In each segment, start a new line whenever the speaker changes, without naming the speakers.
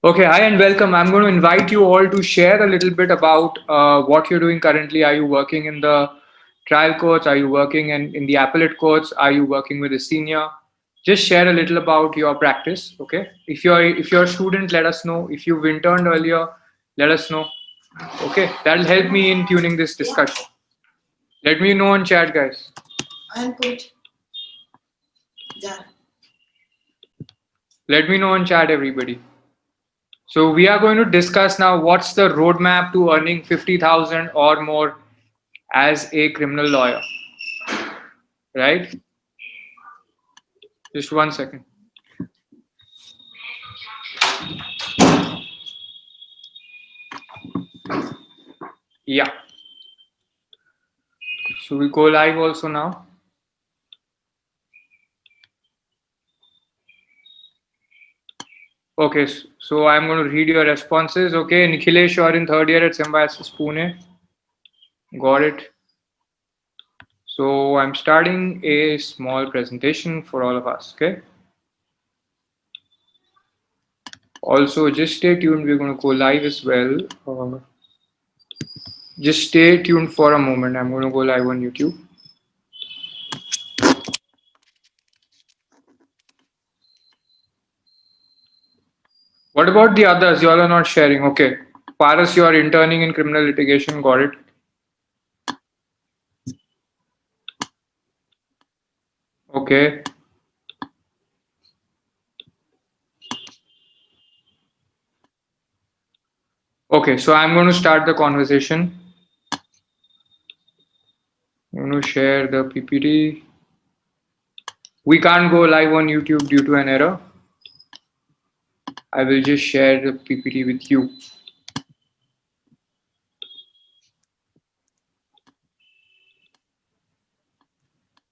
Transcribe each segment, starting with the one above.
Okay, hi and welcome. I'm going to invite you all to share a little bit about what you're doing currently. Are you working in the trial courts? Are you working in the appellate courts? Are you working with a senior? Just share a little about your practice. Okay. If you're a student, let us know. If you've interned earlier, let us know. Okay. That'll help me in tuning this discussion. Let me know in chat, guys.
I'm good. Done.
Let me know in chat, everybody. So we are going to discuss now what's the roadmap to earning 50,000 or more as a criminal lawyer, right? Just 1 second. Yeah. So we go live also now. Okay, so I'm going to read your responses. Okay, Nikhilesh, you're in third year at Symbiosis Pune. Got it. So I'm starting a small presentation for all of us. Okay. Also, just stay tuned. We're going to go live as well. Just stay tuned for a moment. I'm going to go live on YouTube. What about the others? You all are not sharing. Okay. Paras, you are interning in criminal litigation. Got it. Okay. Okay, so I'm going to start the conversation. I'm going to share the PPT. We can't go live on YouTube due to an error. I will just share the PPT with you.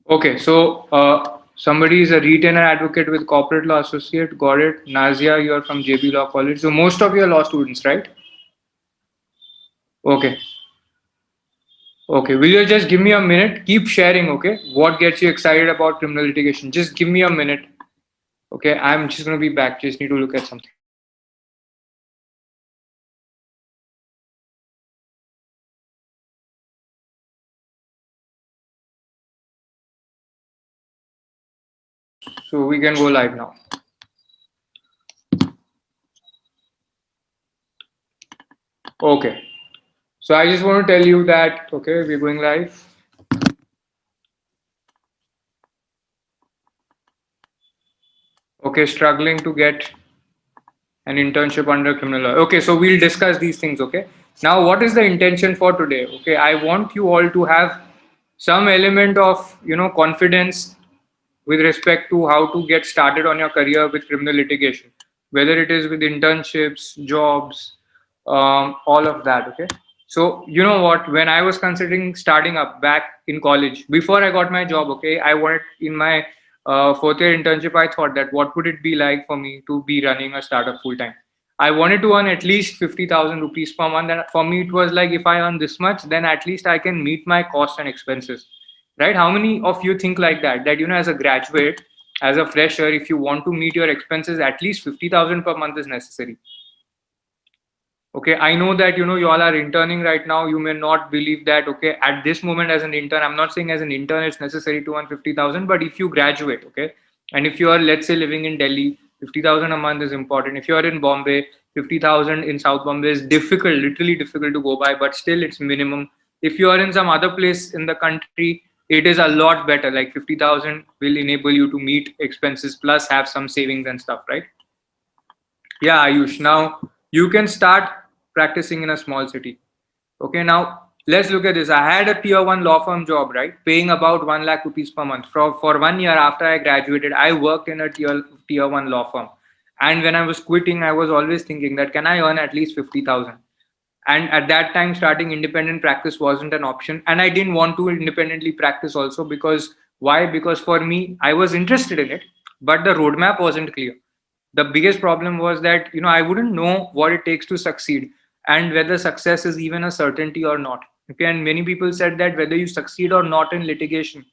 Okay, so somebody is a retainer advocate with corporate law associate. Got it. Nazia, you are from JB Law College. So most of you are law students, right? Okay. Okay, will you just give me a minute? Keep sharing, okay? What gets you excited about criminal litigation? Just give me a minute. Okay, I'm just going to be back. Just need to look at something. So we can go live now. Okay. So I just want to tell you that, okay, we're going live. Okay, struggling to get an internship under criminal law. Okay, so we'll discuss these things, okay? Now, what is the intention for today? Okay, I want you all to have some element of, confidence with respect to how to get started on your career with criminal litigation, whether it is with internships, jobs, all of that, okay? So, you know what, when I was considering starting up back in college, before I got my job, okay, I wanted in my fourth year internship, I thought that what would it be like for me to be running a startup full time? I wanted to earn at least 50,000 rupees per month. And for me, it was like, if I earn this much, then at least I can meet my costs and expenses, right? How many of you think like that? That, as a graduate, as a fresher, if you want to meet your expenses, at least 50,000 per month is necessary. Okay, I know that, you all are interning right now. You may not believe that, okay, at this moment as an intern, I'm not saying as an intern it's necessary to earn 50,000, but if you graduate, okay, and if you are, let's say, living in Delhi, 50,000 a month is important. If you are in Bombay, 50,000 in South Bombay is difficult, literally difficult to go by, but still it's minimum. If you are in some other place in the country, it is a lot better. Like 50,000 will enable you to meet expenses plus have some savings and stuff, right? Yeah, Ayush. Now you can start practicing in a small city. Okay, now let's look at this. I had a tier 1 law firm job, right? Paying about 1 lakh rupees per month. For 1 year after I graduated, I worked in a tier 1 law firm. And when I was quitting, I was always thinking that can I earn at least 50,000? And at that time, starting independent practice wasn't an option. And I didn't want to independently practice also because why? Because for me, I was interested in it, but the roadmap wasn't clear. The biggest problem was that I wouldn't know what it takes to succeed and whether success is even a certainty or not. Okay, and many people said that whether you succeed or not in litigation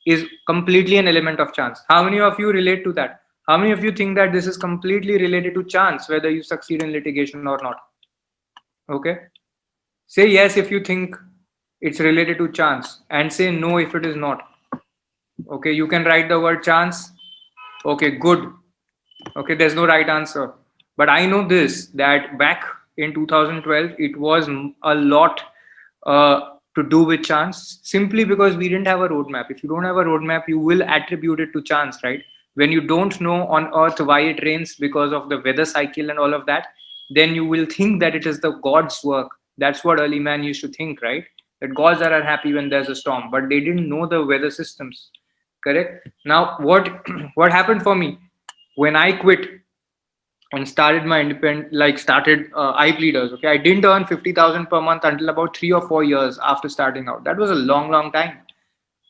is completely an element of chance. How many of you relate to that? How many of you think that this is completely related to chance, whether you succeed in litigation or not? Okay. Say yes if you think it's related to chance, and say no if it is not. Okay, you can write the word chance. Okay, good. Okay, there's no right answer. But I know this, that back in 2012, it was a lot to do with chance, simply because we didn't have a roadmap. If you don't have a roadmap, you will attribute it to chance, right? When you don't know on earth why it rains because of the weather cycle and all of that, then you will think that it is the God's work. That's what early man used to think, right? That gods are unhappy when there's a storm, but they didn't know the weather systems. Correct? Now, what happened for me when I quit and started my independent, like started I pleaders. Okay, I didn't earn 50,000 per month until about 3 or 4 years after starting out. That was a long, long time.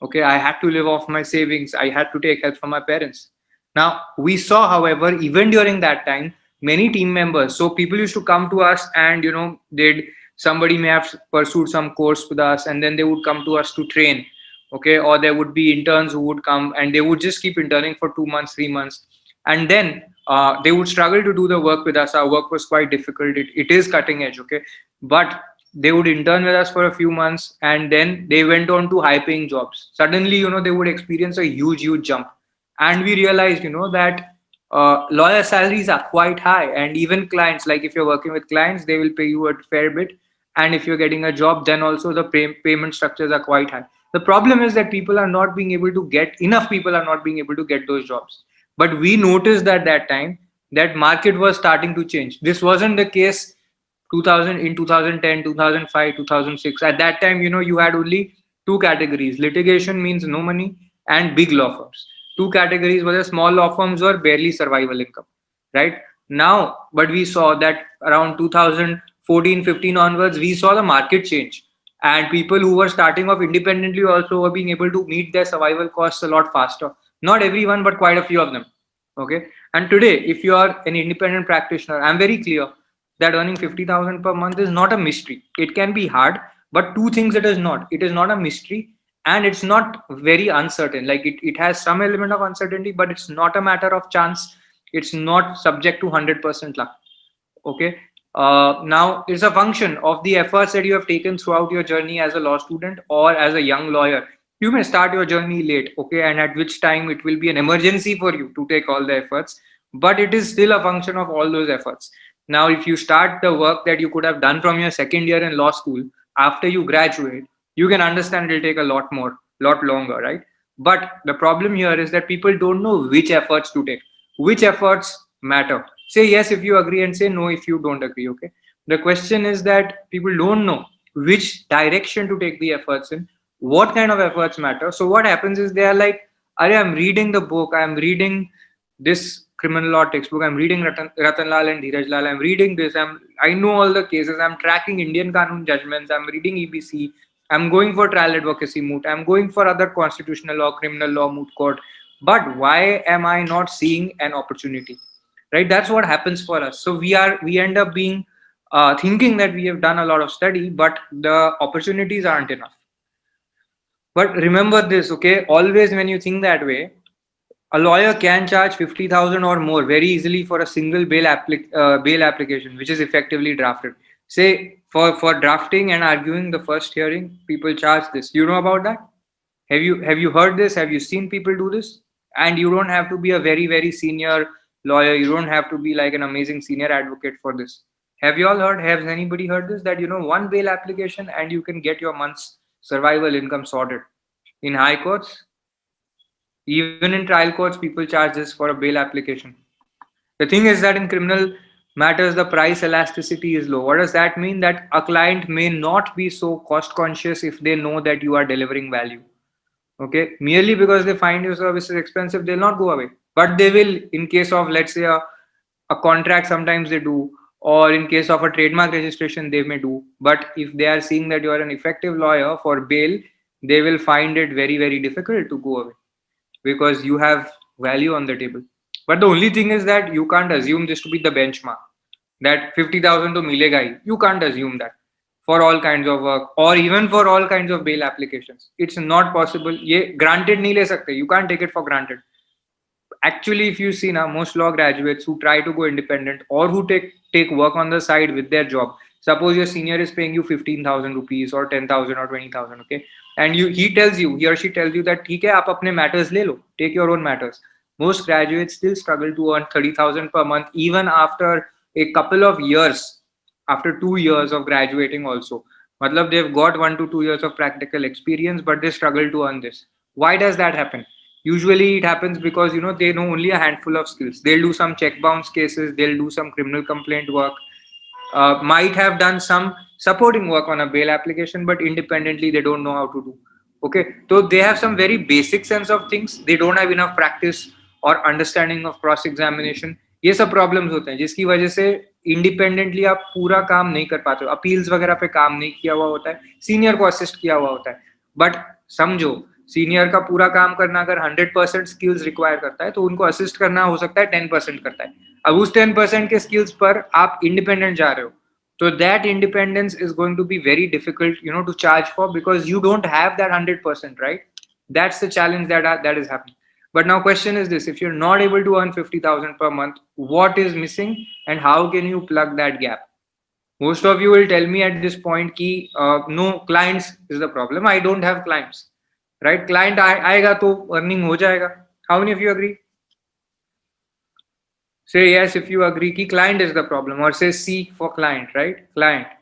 Okay, I had to live off my savings. I had to take help from my parents. Now we saw, however, even during that time, many team members. So people used to come to us, and they'd somebody may have pursued some course with us, and then they would come to us to train. Okay, or there would be interns who would come, and they would just keep interning for 2 months, 3 months, and then they would struggle to do the work with us. Our work was quite difficult. It is cutting edge, okay, but they would intern with us for a few months, and then they went on to high paying jobs. Suddenly, they would experience a huge jump, and we realized, that lawyer salaries are quite high, and even clients, like if you're working with clients, they will pay you a fair bit, and if you're getting a job, then also the payment structures are quite high. The problem is that people are not being able to get enough people are not being able to get those jobs. But we noticed at that time that market was starting to change. This wasn't the case 2000 in 2010, 2005, 2006. At that time, you had only two categories. Litigation means no money, and big law firms. Two categories were the small law firms were barely survival income, right? Now, but we saw that around 2014, 15 onwards, we saw the market change, and people who were starting off independently also were being able to meet their survival costs a lot faster. Not everyone, but quite a few of them. Okay. And today, if you are an independent practitioner, I'm very clear that earning 50,000 per month is not a mystery. It can be hard, but two things it is not. It is not a mystery, and it's not very uncertain. Like it has some element of uncertainty, but it's not a matter of chance. It's not subject to 100% luck. Okay. Now it's a function of the efforts that you have taken throughout your journey as a law student or as a young lawyer. You may start your journey late, okay, and at which time it will be an emergency for you to take all the efforts, but it is still a function of all those efforts. Now, if you start the work that you could have done from your second year in law school after you graduate, you can understand it will take a lot longer, right? But the problem here is that people don't know which efforts to take, which efforts matter. Say yes if you agree, and say no if you don't agree, okay? The question is that people don't know which direction to take the efforts in, what kind of efforts matter. So what happens is they are like, I'm reading the book, I'm reading this criminal law textbook, I'm reading Ratan Lal and Dheeraj Lal, I'm reading this, I know all the cases, I'm tracking Indian Kanun judgments, I'm reading EBC, I'm going for trial advocacy moot, I'm going for other constitutional law, criminal law moot court, but why am I not seeing an opportunity? Right? That's what happens for us. So we end up being thinking that we have done a lot of study, but the opportunities aren't enough. But remember this, okay? Always when you think that way, a lawyer can charge 50,000 or more very easily for a single bail application, which is effectively drafted. Say for drafting and arguing the first hearing, people charge this. You know about that? Have you heard this? Have you seen people do this? And you don't have to be a very senior lawyer. You don't have to be like an amazing senior advocate for this. Have you all heard? Has anybody heard this? That one bail application and you can get your month's survival income sorted. In high courts, even in trial courts, people charge this for a bail application. The thing is that in criminal matters, the price elasticity is low. What does that mean? That a client may not be so cost conscious if they know that you are delivering value. Okay, merely because they find your services expensive, they'll not go away. But they will, in case of, let's say, a contract, sometimes they do, or in case of a trademark registration, they may do. But if they are seeing that you are an effective lawyer for bail, they will find it very difficult to go away because you have value on the table. But the only thing is that you can't assume this to be the benchmark, that 50,000 to milega hi. You can't assume that for all kinds of work or even for all kinds of bail applications. It's not possible. Ye granted nahi le sakte. You can't take it for granted. Actually, if you see now, most law graduates who try to go independent or who take work on the side with their job. Suppose your senior is paying you 15,000 rupees or 10,000 or 20,000, okay, and he or she tells you that ठीक है आप अपने matters ले लो, take your own matters. Most graduates still struggle to earn 30,000 per month even after a couple of years, after 2 years of graduating also. Matlab they've got 1 to 2 years of practical experience, but they struggle to earn this. Why does that happen? Usually it happens because they know only a handful of skills. They'll do some check bounce cases, they'll do some criminal complaint work, might have done some supporting work on a bail application, but independently they don't know how to do. Okay, so they have some very basic sense of things. They don't have enough practice or understanding of cross examination. ये सब problems होते हैं जिसकी वजह से independently आप पूरा काम नहीं कर पाते हो. अपील्स वगैरह पे काम नहीं किया हुआ होता है, सीनियर को असिस्ट किया हुआ होता है. बट समझो, सीनियर का पूरा काम करना अगर 100% स्किल्स रिक्वायर करता है तो उनको असिस्ट करना हो सकता है 10% करता है. अब उस 10% के स्किल्स पर आप इंडिपेंडेंट जा रहे हो, तो that independence is going to be very difficult to charge for, because you don't have that 100%, right? That's the challenge that is happening. But now question is this: if you're not able to earn 50,000 per month, what is missing and how can you plug that gap? Most of you will tell me at this point ki no, clients is the problem. I don't have clients, right? Client आएगा तो earning हो जाएगा. How many of you agree? Say yes if you agree ki client is the problem, or say C for client, right? Client,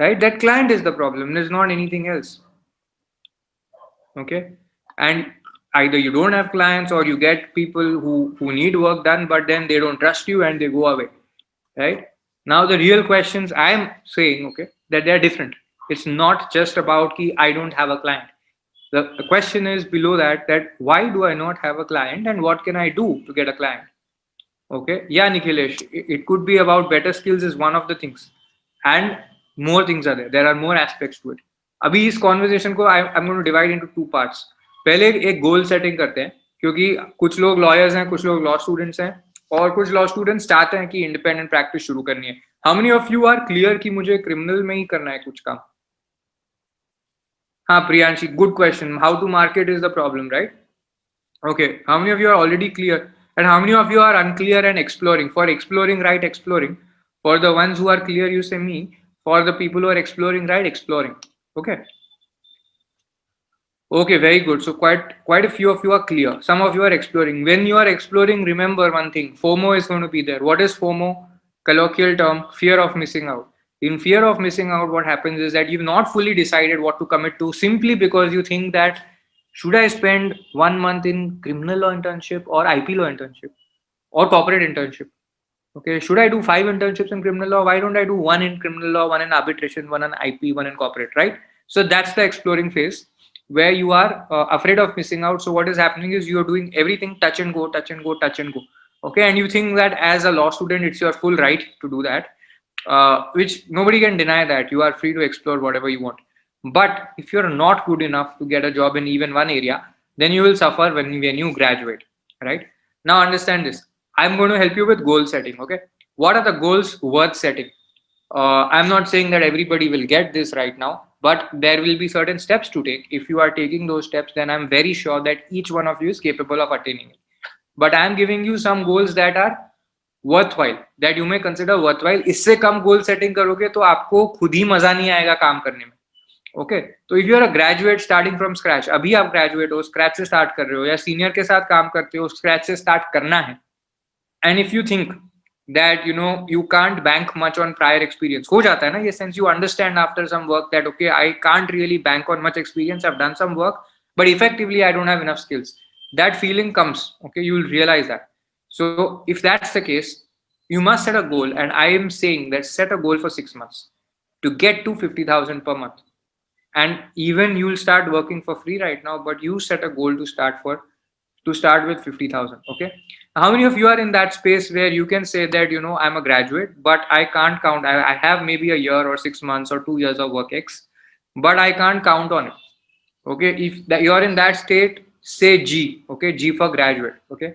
right? That client is the problem. There's not anything else. Okay, and either you don't have clients or you get people who need work done, but then they don't trust you and they go away, right? Now the real questions I am saying, okay, that they are different. It's not just about ki I don't have a client. The question is below that why do I not have a client and what can I do to get a client? Okay, yeah, Nikhilesh, it could be about better skills is one of the things, and more things are there are more aspects to it. अभी इस conversation को I'm going to divide into 2 parts. पहले एक goal setting करते हैं, क्योंकि कुछ लोग लॉयर्स हैं, कुछ लोग लॉ स्टूडेंट्स हैं, और कुछ लॉ स्टूडेंट्स चाहते हैं कि इंडिपेंडेंट प्रैक्टिस शुरू करनी है. How many of you are clear कि मुझे क्रिमिनल में ही करना है कुछ काम? हाँ Priyanshi, good question. How to market is the problem, right? Okay, how many of you are already clear and how many of you are unclear and exploring? For exploring, write exploring. For the ones who are clear, you say me. For the people who are exploring, write exploring. Okay. Okay, very good. So quite a few of you are clear. Some of you are exploring. When you are exploring, remember one thing: FOMO is going to be there. What is FOMO? Colloquial term, fear of missing out. In fear of missing out, what happens is that you've not fully decided what to commit to, simply because you think that should I spend 1 month in criminal law internship or IP law internship or corporate internship? Okay, should I do 5 internships in criminal law? Why don't I do 1 in criminal law, 1 in arbitration, 1 in IP, 1 in corporate, right? So that's the exploring phase where you are afraid of missing out. So what is happening is you're doing everything touch and go, touch and go, touch and go. Okay, and you think that as a law student, it's your full right to do that, which nobody can deny that. You are free to explore whatever you want. But if you're not good enough to get a job in even one area, then you will suffer when you graduate, right? Now understand this. I'm going to help you with goal setting, okay? What are the goals worth setting? I'm not saying that everybody will get this right now, but there will be certain steps to take. If you are taking those steps, then I'm very sure that each one of you is capable of attaining it. But I'm giving you some goals that are worthwhile, that you may consider worthwhile. इससे कम goal setting करोगे तो आपको खुद ही मजा नहीं आएगा काम करने में. ओके, तो if you are a graduate starting from scratch, अभी आप ग्रेजुएट हो, स्क्रैच से स्टार्ट कर रहे हो, या सीनियर के साथ काम करते हो, स्क्रैच से स्टार्ट करना है, and if you think that you can't bank much on prior experience, हो जाता है ना ये sense, you understand after some work that okay, I can't really bank on much experience, I've done some work but effectively I don't have enough skills. That feeling comes, okay, you will realize that. So if that's the case, you must set a goal, and I am saying that set a goal for 6 months to get to 50,000 per month. And even you will start working for free right now, but you set a goal to start with 50,000. Okay, how many of you are in that space where you can say that I'm a graduate, but I can't count, I have maybe a year or 6 months or 2 years of work X, but I can't count on it? Okay, if you're in that state, say G. Okay, G for graduate. Okay,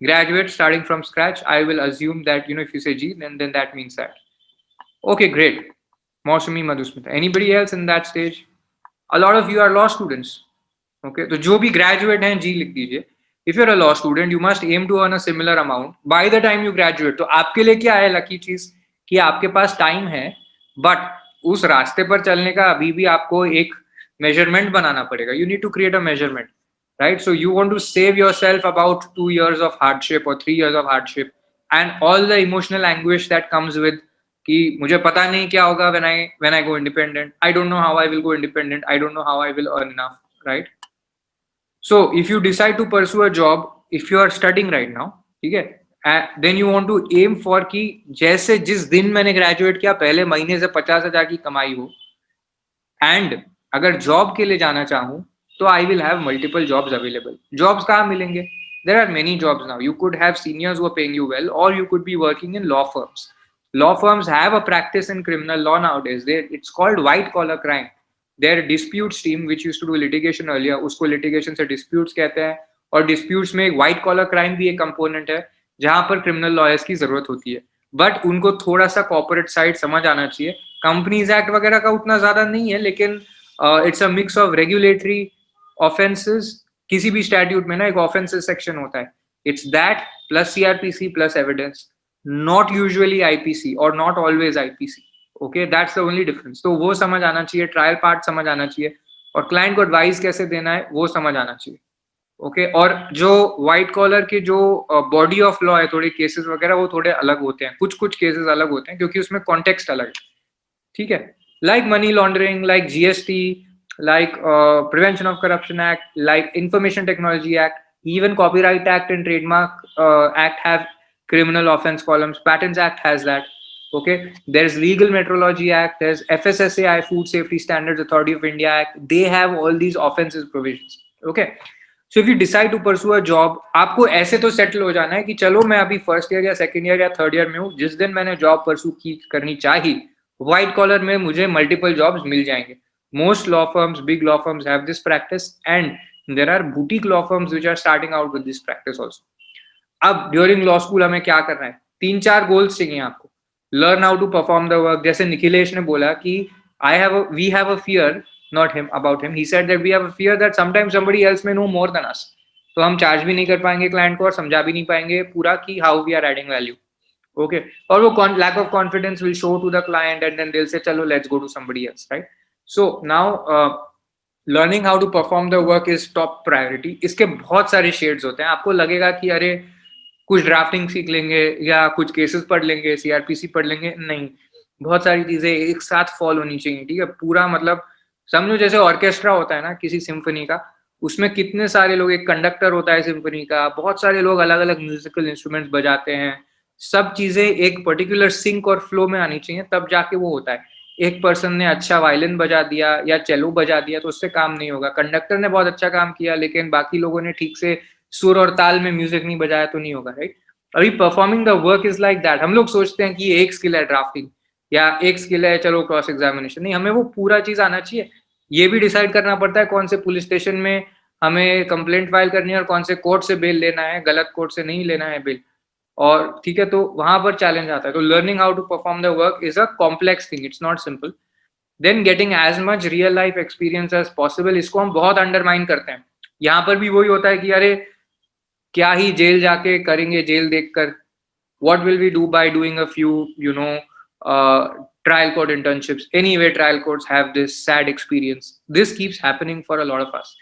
graduate starting from scratch. I will assume that if you say G, then that means that. Okay, great. Mausami, Madhusmita. Anybody else in that stage? A lot of you are law students. Okay, तो जो भी graduate हैं G लिख दीजिए. if you're a law student, you must aim to earn a similar amount by the time you graduate. तो आपके लिए क्या है लकी चीज कि आपके पास टाइम है, बट उस रास्ते पर चलने का अभी भी आपको एक मेजरमेंट बनाना पड़ेगा. You need to create a measurement, right? So you want to save yourself about 2 years of hardship or 3 years of hardship and all the emotional anguish that comes with कि मुझे पता नहीं क्या होगा when I go independent. I don't know how I will go independent. I don't know how I will earn enough, right? So if you decide to pursue a job, if you are studying right now, ठीक है, then you want to aim for कि जैसे जिस दिन मैंने graduate किया पहले महीने से 50,000 की कमाई हो, एंड अगर जॉब के लिए जाना चाहूँ तो I will have multiple jobs available. Jobs कहाँ मिलेंगे? There are many jobs now. You could have seniors who are paying you well, or you could be working in law firms. Law firms have a practice in criminal law nowadays. It's called white collar crime. Their disputes team, which used to do litigation earlier, उसको litigation से disputes कहते हैं, और disputes में white collar crime भी एक component है जहाँ पर criminal lawyers की जरूरत होती है. बट उनको थोड़ा सा corporate side समझ आना चाहिए. Companies Act वगैरह का उतना ज्यादा नहीं है, लेकिन it's a mix of regulatory offenses. किसी भी statute में ना एक offenses section होता है. It's that plus CRPC plus evidence. Not usually IPC or not always IPC. Okay, that's the only difference. तो वो समझ आना चाहिए, ट्रायल पार्ट समझ आना चाहिए, और क्लाइंट को एडवाइस कैसे देना है वो समझ आना चाहिए. ओके, और जो व्हाइट कॉलर के जो बॉडी ऑफ लॉ है, थोड़े केसेस वगैरह वो थोड़े अलग होते हैं, कुछ केसेस अलग होते हैं क्योंकि उसमें कॉन्टेक्स्ट अलग है. ठीक है, like money laundering, like GST, like prevention of corruption act, like information technology act, even copyright act and trademark act have criminal offense columns. Patents Act has that. Okay, there's Legal Metrology Act, there's FSSAI, Food Safety Standards Authority of India Act. They have all these offenses provisions. Okay, so if you decide to pursue a job, आपको ऐसे तो settle हो जाना है कि चलो मैं अभी फर्स्ट ईयर या सेकंड ईयर या थर्ड ईयर में हूँ, जिस दिन मैंने जॉब परसू की करनी चाहिए, व्हाइट कॉलर में मुझे मल्टीपल जॉब्स मिल जाएंगे. Most law firms, big law firms have this practice, and there are boutique law firms which are starting out with this practice also. अब ड्यूरिंग लॉ स्कूल हमें क्या करना है? 3-4 गोल्स चाहिए आपको. Learn how to perform the work. जैसे निखिलेश ने बोला कि we have a fear, not him, about him, he said that we have a fear that sometimes somebody else may know more than us. तो हम charge भी नहीं कर पाएंगे क्लाइंट को और समझा भी नहीं पाएंगे पूरा कि how we are adding value. Okay, और वो lack of confidence will show to the client and then they will say चलो let's go to somebody else, right? So now learning how to perform the work is top priority. इसके बहुत सारे shades होते हैं. आपको लगेगा कि अरे कुछ ड्राफ्टिंग सीख लेंगे या कुछ केसेस पढ़ लेंगे, CRPC पढ़ लेंगे, नहीं, बहुत सारी चीजें एक साथ फॉलो होनी चाहिए. ठीक है, पूरा मतलब समझो जैसे ऑर्केस्ट्रा होता है ना किसी सिम्फनी का, उसमें कितने सारे लोग, एक कंडक्टर होता है सिम्फनी का, बहुत सारे लोग अलग अलग म्यूजिकल इंस्ट्रूमेंट्स बजाते हैं, सब चीजें एक पर्टिकुलर सिंक और फ्लो में आनी चाहिए, तब जाके वो होता है. एक पर्सन ने अच्छा वायलिन बजा दिया या चेलो बजा दिया तो उससे काम नहीं होगा. कंडक्टर ने बहुत अच्छा काम किया लेकिन बाकी लोगों ने ठीक से सुर और ताल में म्यूजिक नहीं बजाया तो नहीं होगा, राइट? अभी performing the work is like that. हम लोग सोचते हैं कि ये एक स्किल है ड्राफ्टिंग या एक स्किल है चलो क्रॉस एग्जामिनेशन, नहीं, हमें वो पूरा चीज आना चाहिए. ये भी डिसाइड करना पड़ता है कौन से पुलिस स्टेशन में हमें कंप्लेंट फाइल करनी है और कौन से कोर्ट से बेल लेना है, गलत कोर्ट से नहीं लेना है बिल, और ठीक है, तो वहां पर चैलेंज आता है. तो learning how to perform the work is a complex thing, it's not simple. Then getting as much real life experience as possible, इसको हम बहुत अंडरमाइन करते हैं. यहाँ पर भी वही होता है कि अरे क्या ही जेल जाके करेंगे जेल देखकर. what will we do by doing a few trial court internships? Anyway, trial courts have this sad experience. This keeps happening for a lot of us.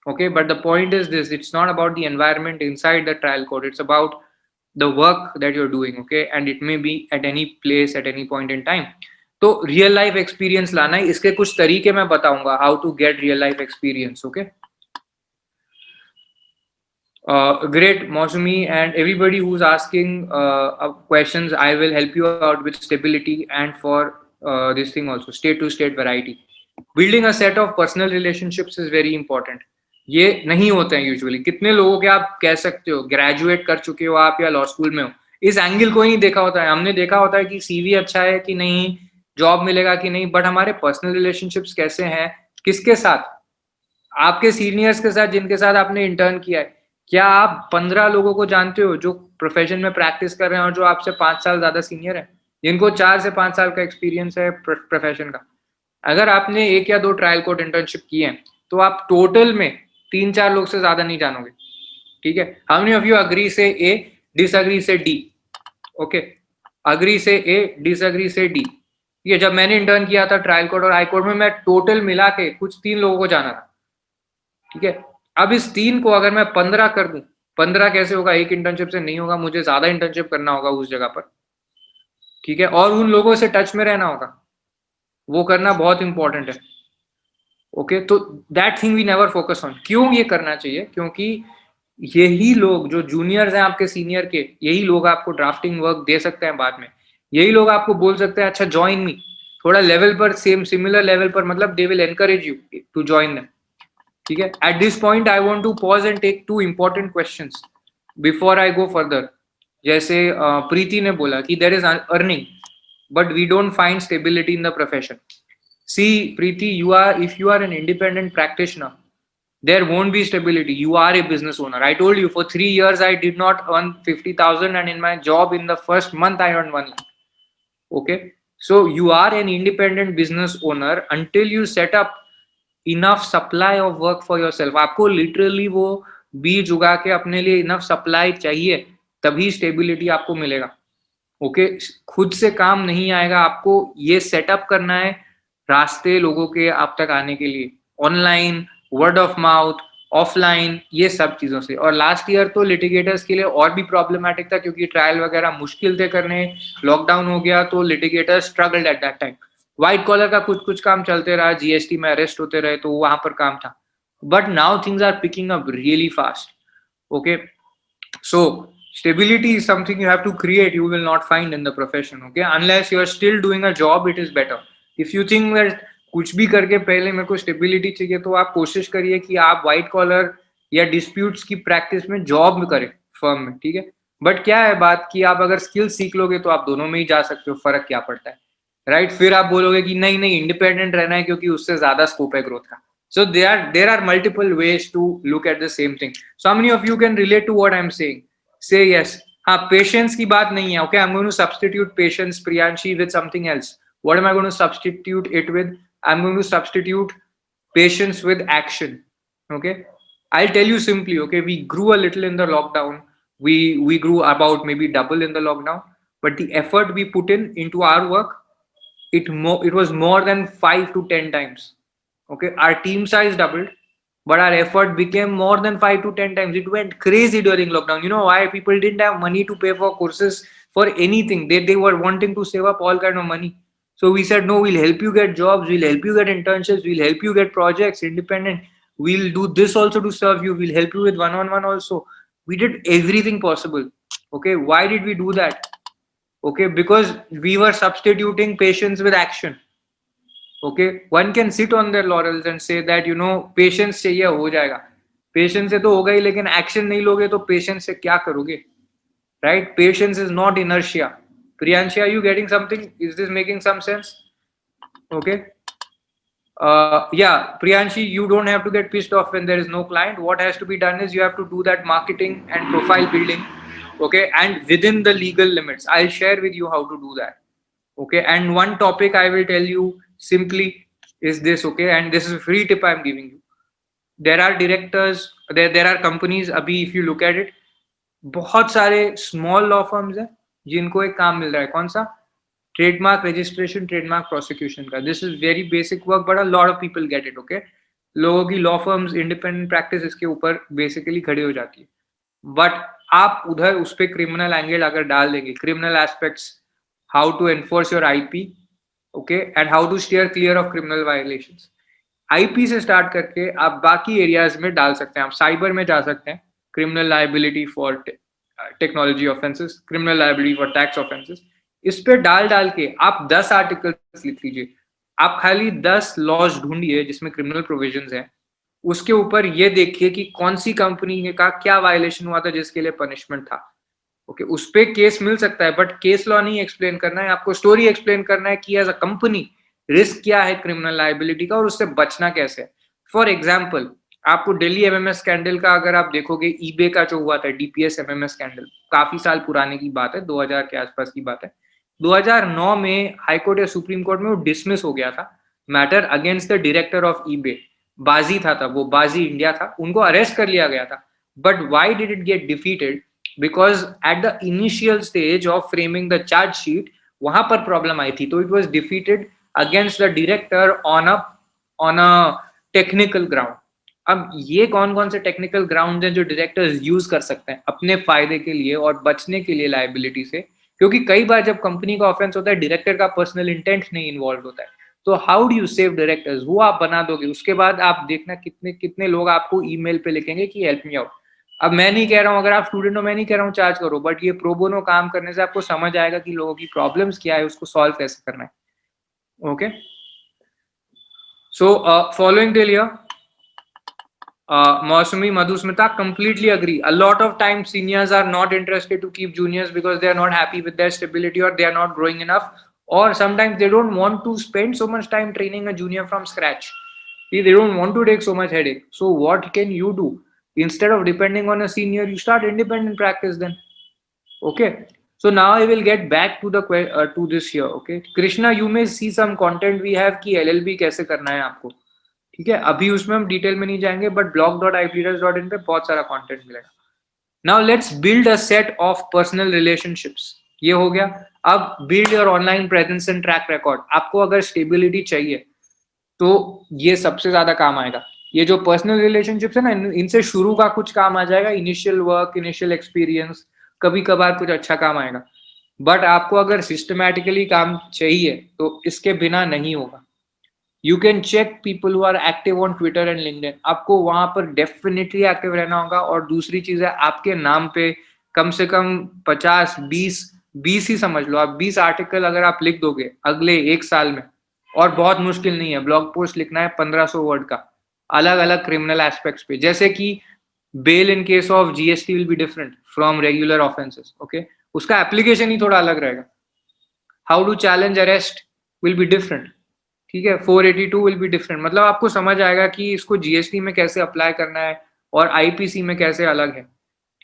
Okay, but the point is this, it's not about the environment inside the trial court, it's about the work that you're doing. Okay, and it may be at any place at any point in time. तो real life experience लाना है. इसके कुछ तरीके मैं बताऊंगा, how to get real life experience. Okay, great, Mosumi, and everybody who's asking questions, I will help you out with stability and for this thing also, state to state variety. Building a set of personal relationships is very important. ये नहीं होते हैं usually. कितने लोगों के आप कह सकते हो ग्रेजुएट कर चुके हो आप या लॉ स्कूल में हो, इस एंगल को ही देखा होता है. हमने देखा होता है कि CV अच्छा है कि नहीं, जॉब मिलेगा कि नहीं, बट हमारे पर्सनल रिलेशनशिप्स कैसे हैं, किसके साथ, आपके सीनियर्स के साथ जिनके साथ आपने इंटर्न किया है. क्या आप 15 लोगों को जानते हो जो प्रोफेशन में प्रैक्टिस कर रहे हैं और जो आपसे 5 साल ज्यादा सीनियर है, जिनको 4 से 5 साल का एक्सपीरियंस है प्रोफेशन का? अगर आपने 1 या 2 ट्रायल कोर्ट इंटर्नशिप किए हैं तो आप टोटल में 3-4 लोग से ज्यादा नहीं जानोगे. ठीक है, how many of you agree से ए, डिसअग्री से डी? ओके, अग्री से ए, डिसअग्री से डी। ये जब मैंने इंटर्न किया था ट्रायल कोर्ट और हाई कोर्ट में, मैं टोटल मिला के कुछ 3 लोगों को जाना था, ठीक है। अब इस 3 को अगर मैं 15 कर दूं, 15 कैसे होगा? एक इंटर्नशिप से नहीं होगा, मुझे ज्यादा इंटर्नशिप करना होगा उस जगह पर, ठीक है, और उन लोगों से टच में रहना होगा, वो करना बहुत इंपॉर्टेंट है। ओके, तो that thing we never focus on. क्यों ये करना चाहिए? क्योंकि यही लोग जो जूनियर्स हैं आपके सीनियर के, यही लोग आपको ड्राफ्टिंग वर्क दे सकते हैं बाद में, यही लोग आपको बोल सकते हैं अच्छा ज्वाइन मी, थोड़ा लेवल पर, सेम सिमिलर लेवल पर, मतलब they will encourage you to join them, ठीक है। At this point I want to pause and take 2 important questions before I go further. जैसे प्रीति ने बोला कि there is earning but we don't find stability in the profession. See, Preeti, if you are an independent practitioner, there won't be stability. You are a business owner. I told you for 3 years I did not earn 50,000, and in my job in the first month I earned 1 lakh. Okay, so you are an independent business owner until you set up enough supply of work for yourself. आपको literally वो बीज उगा के अपने लिए enough supply चाहिए, तभी stability आपको मिलेगा। ओके, खुद से काम नहीं आएगा, आपको ये सेटअप करना है रास्ते लोगों के आप तक आने के लिए, online, word of mouth, offline, ये सब चीजों से। और लास्ट ईयर तो लिटिगेटर्स के लिए और भी प्रॉब्लमैटिक था क्योंकि ट्रायल वगैरह मुश्किल थे करने, लॉकडाउन हो गया तो litigators struggled at that time. White collar का कुछ कुछ काम चलते रहा, जीएसटी में अरेस्ट होते रहे तो वहां पर काम था, but now things are picking up really fast. Okay, so stability is something you have to create, you will not find in the profession, okay, unless you are still doing a job, it is better. If you think that कुछ भी करके पहले मेरे को stability चाहिए, तो आप कोशिश करिए कि आप व्हाइट कॉलर या डिस्प्यूट्स की प्रैक्टिस में जॉब करें फर्म में, ठीक है। बट क्या है बात कि आप अगर स्किल सीख लोगे तो आप दोनों में ही जा सकते हो, फर्क क्या पड़ता है, राइट। फिर आप बोलोगे कि नहीं नहीं इंडिपेंडेंट रहना है क्योंकि उससे ज्यादा स्कोप है ग्रोथ का। So there are multiple ways to look at the same thing. So how many of you can relate to what I'm saying? Say yes. हाँ, patience की बात नहीं है. Okay, I'm going to substitute patience, Priyanshi, with something else. What am I going to substitute it with? I'm going to substitute patience with action. Okay, I'll tell you simply. Okay, we grew a little in the lockdown. We grew about maybe double in the lockdown. But the effort we put into our work, it was more than 5 to 10 times. Okay, our team size doubled, but our effort became more than 5 to 10 times. It went crazy during lockdown. You know why? People didn't have money to pay for courses, for anything. They were wanting to save up all kind of money. So we said, no, we'll help you get jobs, we'll help you get internships, we'll help you get projects, independent. We'll do this also to serve you. We'll help you with one-on-one also. We did everything possible. Okay, why did we do that? Okay, because we were substituting patience with action. Okay, one can sit on their laurels and say that you know patience चाहिए हो जाएगा, patience से तो होगा ही, लेकिन action नहीं लोगे तो patience से क्या करोगे, right? Patience is not inertia. Priyanshi, are you getting something? Is this making some sense? Okay, yeah, Priyanshi, you don't have to get pissed off when there is no client. What has to be done is you have to do that marketing and profile building, okay, and within the legal limits. I'll share with you how to do that. Okay, and one topic I will tell you simply is this, okay, and this is a free tip I'm giving you. There are directors, there are companies, abhi if you look at it, बहुत सारे small law firms हैं जिनको एक काम मिल रहा है, कौन सा? ट्रेडमार्क रजिस्ट्रेशन, ट्रेडमार्क प्रोसिक्यूशन का. This is very basic work but a lot of people get it. Okay, लोगों की लॉ फर्म्स, इंडिपेंडेंट प्रैक्टिस इसके ऊपर बेसिकली खड़ी हो जाती है. बट आप उधर उस पर क्रिमिनल एंगल अगर डाल देंगे, criminal aspects, how to enforce your IP, okay, and how to steer clear of criminal violations, IP से स्टार्ट करके आप बाकी एरियाज में डाल सकते हैं. आप साइबर में जा सकते हैं, criminal liability for technology offences, criminal liability for tax offences. इस पे डाल के आप 10 आर्टिकल्स लिख लीजिए. आप खाली 10 लॉज ढूंढिए जिसमें क्रिमिनल प्रोविजंस हैं, उसके ऊपर ये देखिए कि कौन सी कंपनी का क्या वायलेशन हुआ था जिसके लिए पनिशमेंट था. ओके, उस पे केस मिल सकता है, बट केस लॉ नहीं एक्सप्लेन करना है आपको, स्टोरी एक्सप्लेन करना है कि एज अ कंपनी रिस्क क्या है क्रिमिनल लायबिलिटी का और उससे बचना कैसे है. फॉर एग्जाम्पल, आपको दिल्ली एमएमएस स्कैंडल का अगर आप देखोगे, ईबे का जो हुआ था, डीपीएस एमएमएस स्कैंडल, काफी साल पुराने की बात है, 2000 के आसपास की बात है. 2009 में हाई कोर्ट या सुप्रीम कोर्ट में वो डिसमिस हो गया था matter against the director of eBay. बाजी था तब, वो बाजी इंडिया था, उनको अरेस्ट कर लिया गया था. But why did it get defeated? Because at the initial stage of framing the charge sheet, वहां पर प्रॉब्लम आई थी, तो it was defeated against the director on a technical ground. अब ये कौन कौन से टेक्निकल ग्राउंड हैं जो डायरेक्टर्स यूज कर सकते हैं अपने फायदे के लिए और बचने के लिए लायबिलिटी से, क्योंकि कई बार जब कंपनी का ऑफेंस होता है डायरेक्टर का पर्सनल इंटेंट नहीं इन्वॉल्व होता है. तो how do you save directors? वो आप बना दोगे, उसके बाद आप देखना कितने कितने लोग आपको ईमेल पे लिखेंगे कि हेल्प मी आउट. अब मैं नहीं कह रहा हूँ, अगर आप स्टूडेंट हो मैं नहीं कह रहा हूँ चार्ज करो, बट ये प्रो बोनो काम करने से आपको समझ आएगा कि लोगों की प्रॉब्लम्स क्या है, उसको सॉल्व कैसे करना है. Okay, so following till here, Mausami, Madhusmita, completely agree. A lot of times seniors are not interested to keep juniors because they are not happy with their stability or they are not growing enough, or sometimes they don't want to spend so much time training a junior from scratch. They don't want to take so much headache. So what can you do? Instead of depending on a senior, you start independent practice then. Okay, so now I will get back to the to this here. Okay, Krishna, you may see some content we have कि LLB कैसे करना है आपको. ठीक है, अभी उसमें हम डिटेल में नहीं जाएंगे, बट blog.ipleaders.in पे बहुत सारा कंटेंट मिलेगा. Now let's build a set of personal relationships. ये हो गया. अब build your online presence and track record. आपको अगर स्टेबिलिटी चाहिए तो ये सबसे ज्यादा काम आएगा. ये जो पर्सनल रिलेशनशिप्स है ना, इनसे शुरू का कुछ काम आ जाएगा, इनिशियल वर्क, इनिशियल एक्सपीरियंस, कभी कभार कुछ अच्छा काम आएगा. बट आपको अगर सिस्टमैटिकली काम चाहिए तो इसके बिना नहीं होगा. You can check people who are active on Twitter and LinkedIn. आपको वहां पर डेफिनेटली एक्टिव रहना होगा. और दूसरी चीज है, आपके नाम पे कम से कम 50-20 ही समझ लो आप, 20 आर्टिकल अगर आप लिख दोगे अगले 1 साल में, और बहुत मुश्किल नहीं है, ब्लॉग पोस्ट लिखना है 1500 वर्ड का, अलग अलग क्रिमिनल एस्पेक्ट्स पे, जैसे कि bail in case of GST will be different from regular offences. Okay, उसका एप्लीकेशन ही थोड़ा अलग रहेगा. How to challenge arrest will be different. ठीक है, 482 विल बी डिफरेंट. मतलब आपको समझ आएगा कि इसको GST में कैसे अप्लाई करना है और IPC में कैसे अलग है.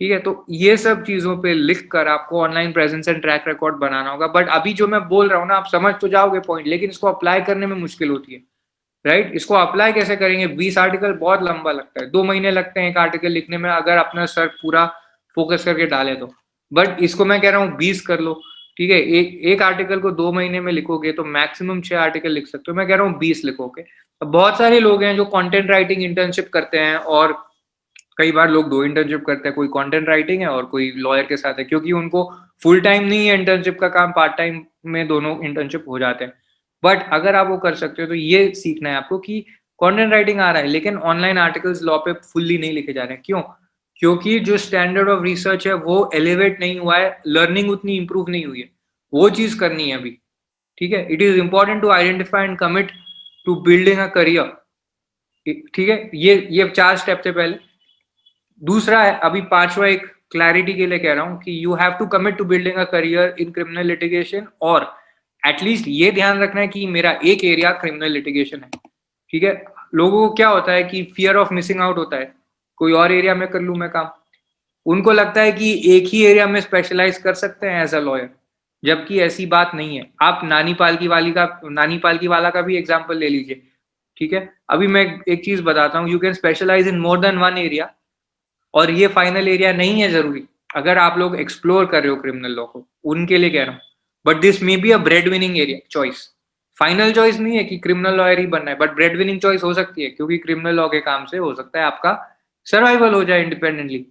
ठीक है, तो ये सब चीजों पे लिख कर आपको online presence and track record बनाना होगा. बट अभी जो मैं बोल रहा हूँ ना, आप समझ तो जाओगे पॉइंट, लेकिन इसको अप्लाई करने में मुश्किल होती है. राइट, इसको अप्लाई कैसे करेंगे? 20 आर्टिकल बहुत लंबा लगता है, 2 महीने लगते हैं एक आर्टिकल लिखने में, अगर अपना सर पूरा फोकस करके डाले तो. बट इसको मैं कह रहा हूँ 20 कर लो. ठीक है, एक आर्टिकल को 2 महीने में लिखोगे तो मैक्सिमम 6 आर्टिकल लिख सकते हो. मैं कह रहा हूँ 20 लिखोगे. अब बहुत सारे लोग हैं जो कंटेंट राइटिंग इंटर्नशिप करते हैं, और कई बार लोग 2 इंटर्नशिप करते हैं, कोई कंटेंट राइटिंग है और कोई लॉयर के साथ है, क्योंकि उनको फुल टाइम नहीं है इंटर्नशिप का काम, पार्ट टाइम में दोनों इंटर्नशिप हो जाते हैं. बट अगर आप वो कर सकते हो तो ये सीखना है आपको कि कंटेंट राइटिंग आ रहा है, लेकिन ऑनलाइन आर्टिकल्स लॉ पे फुल्ली नहीं लिखे जा रहे हैं. क्यों? क्योंकि जो स्टैंडर्ड ऑफ रिसर्च है वो एलिवेट नहीं हुआ है, लर्निंग उतनी इंप्रूव नहीं हुई है. वो चीज करनी है अभी. ठीक है, it is important to identify and commit to building a career. ठीक है, ये 4 स्टेप थे पहले. दूसरा है, अभी 5वां एक क्लैरिटी के लिए कह रहा हूं कि you have to commit to building a career in criminal litigation, और एटलीस्ट ये ध्यान रखना है कि मेरा एक एरिया क्रिमिनल लिटिगेशन है. ठीक है, लोगों को क्या होता है कि फियर ऑफ मिसिंग आउट होता है, कोई और एरिया में कर लूं मैं काम. उनको लगता है कि एक ही एरिया में स्पेशलाइज कर सकते हैं एज अ लॉयर, जबकि ऐसी बात नहीं है. आप नानी पालकी वाला का भी एग्जांपल ले लीजिए. ठीक है, अभी मैं एक चीज बताता हूँ, you can specialise in more than 1 area, और ये फाइनल एरिया नहीं है जरूरी. अगर आप लोग एक्सप्लोर कर रहे हो क्रिमिनल लॉ को, उनके लिए कह रहा हूँ, but this may be a bread winning area choice. Final choice नहीं है कि क्रिमिनल लॉयर ही बनना है, बट ब्रेड विनिंग चॉइस हो सकती है, क्योंकि क्रिमिनल लॉ के काम से हो सकता है आपका सर्वाइवल हो जाए इंडिपेंडेंटली.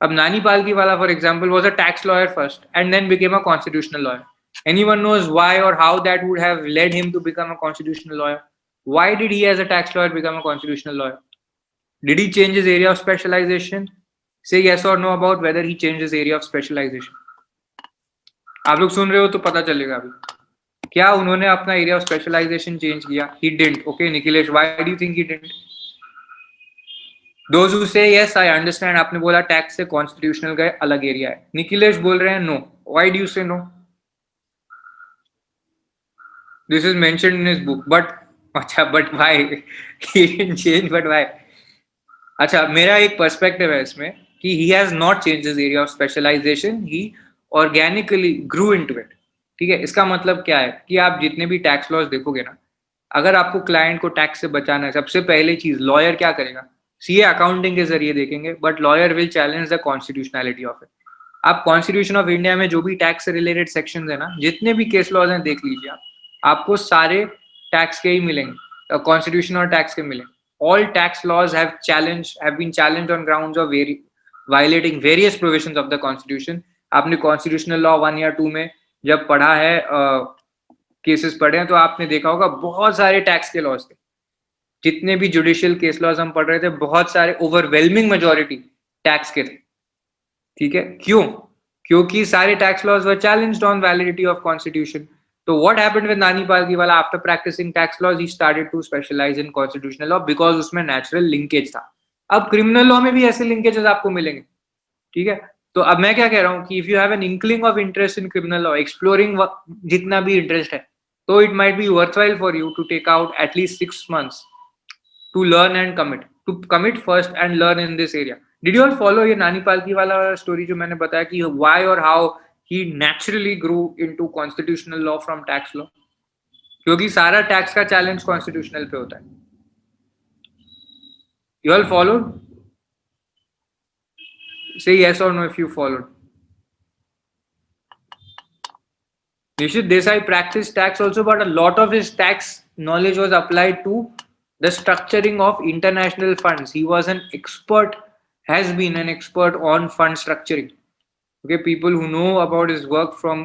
अब Nani Palkhivala for example was a tax lawyer first and then became a constitutional lawyer. Anyone knows why or how that would have led him to become a constitutional lawyer? Why did he as a tax lawyer become a constitutional lawyer? Did he change his area of specialization? Say yes or no about whether he changed his area of specialization. आप लोग सुन रहे हो तो पता चलेगा अभी. क्या उन्होंने अपना एरिया ऑफ स्पेशलाइजेशन चेंज किया? He didn't. Okay, Nikhilesh, why do you think he didn't? Those who say yes, I understand. आपने बोला टैक्स से कॉन्स्टिट्यूशनल गए, अलग एरिया है. निखिलेश बोल रहे हैं no. Why do you say no? This is mentioned in his book, but why? He didn't change, but why? अच्छा, मेरा एक पर्सपेक्टिव है इसमें कि he has not changed his area of specialization, he organically grew into it. ठीक है, इसका मतलब क्या है कि आप जितने भी टैक्स लॉज देखोगे ना, अगर आपको क्लाइंट को टैक्स से बचाना है, सबसे पहले चीज लॉयर क्या करेगा? सीए अकाउंटिंग के जरिए देखेंगे, but lawyer will challenge the constitutionality of it. आप कॉन्स्टिट्यूशन ऑफ इंडिया में जो भी टैक्स से रिलेटेड सेक्शंस है ना, जितने भी केस लॉज हैं देख लीजिए आप, आपको सारे टैक्स के ही मिलेंगे, कॉन्स्टिट्यूशन और टैक्स के मिलेंगे। All tax laws have been challenged on grounds of violating various provisions of the constitution. आपने कॉन्स्टिट्यूशनल लॉ 1 या 2 में जब पढ़ा है, केसेस पढ़े हैं, तो आपने देखा होगा बहुत सारे टैक्स के लॉज थे। जितने भी जुडिशियल केस लॉज हम पढ़ रहे थे, बहुत सारे, ओवरवेलमिंग मेजॉरिटी टैक्स के थे। ठीक है, क्यों? क्योंकि सारे tax laws were challenged on validity of constitution. तो what happened with Nani Palkhivala? After practising tax laws he started to specialise in constitutional law, because उसमें नेचुरल लिंकेज था। अब क्रिमिनल लॉ में भी ऐसे लिंकेजेस आपको मिलेंगे। ठीक है, तो अब मैं क्या कह रहा हूं कि if you have an inkling of interest in criminal law, exploring जितना भी इंटरेस्ट है, तो it might be worthwhile for you to take out at least 6 months to learn and commit first and learn in this area. Did you all follow ये नानी पालकी वाला story जो मैंने बताया कि why or how he naturally grew into constitutional law from tax law? क्योंकि सारा टैक्स का चैलेंज कॉन्स्टिट्यूशनल पे होता है। You all followed? Say yes or no if you followed. Nishit Desai practiced tax also, but a lot of his tax knowledge was applied to the structuring of international funds. He was an expert, has been an expert on fund structuring. Okay, people who know about his work from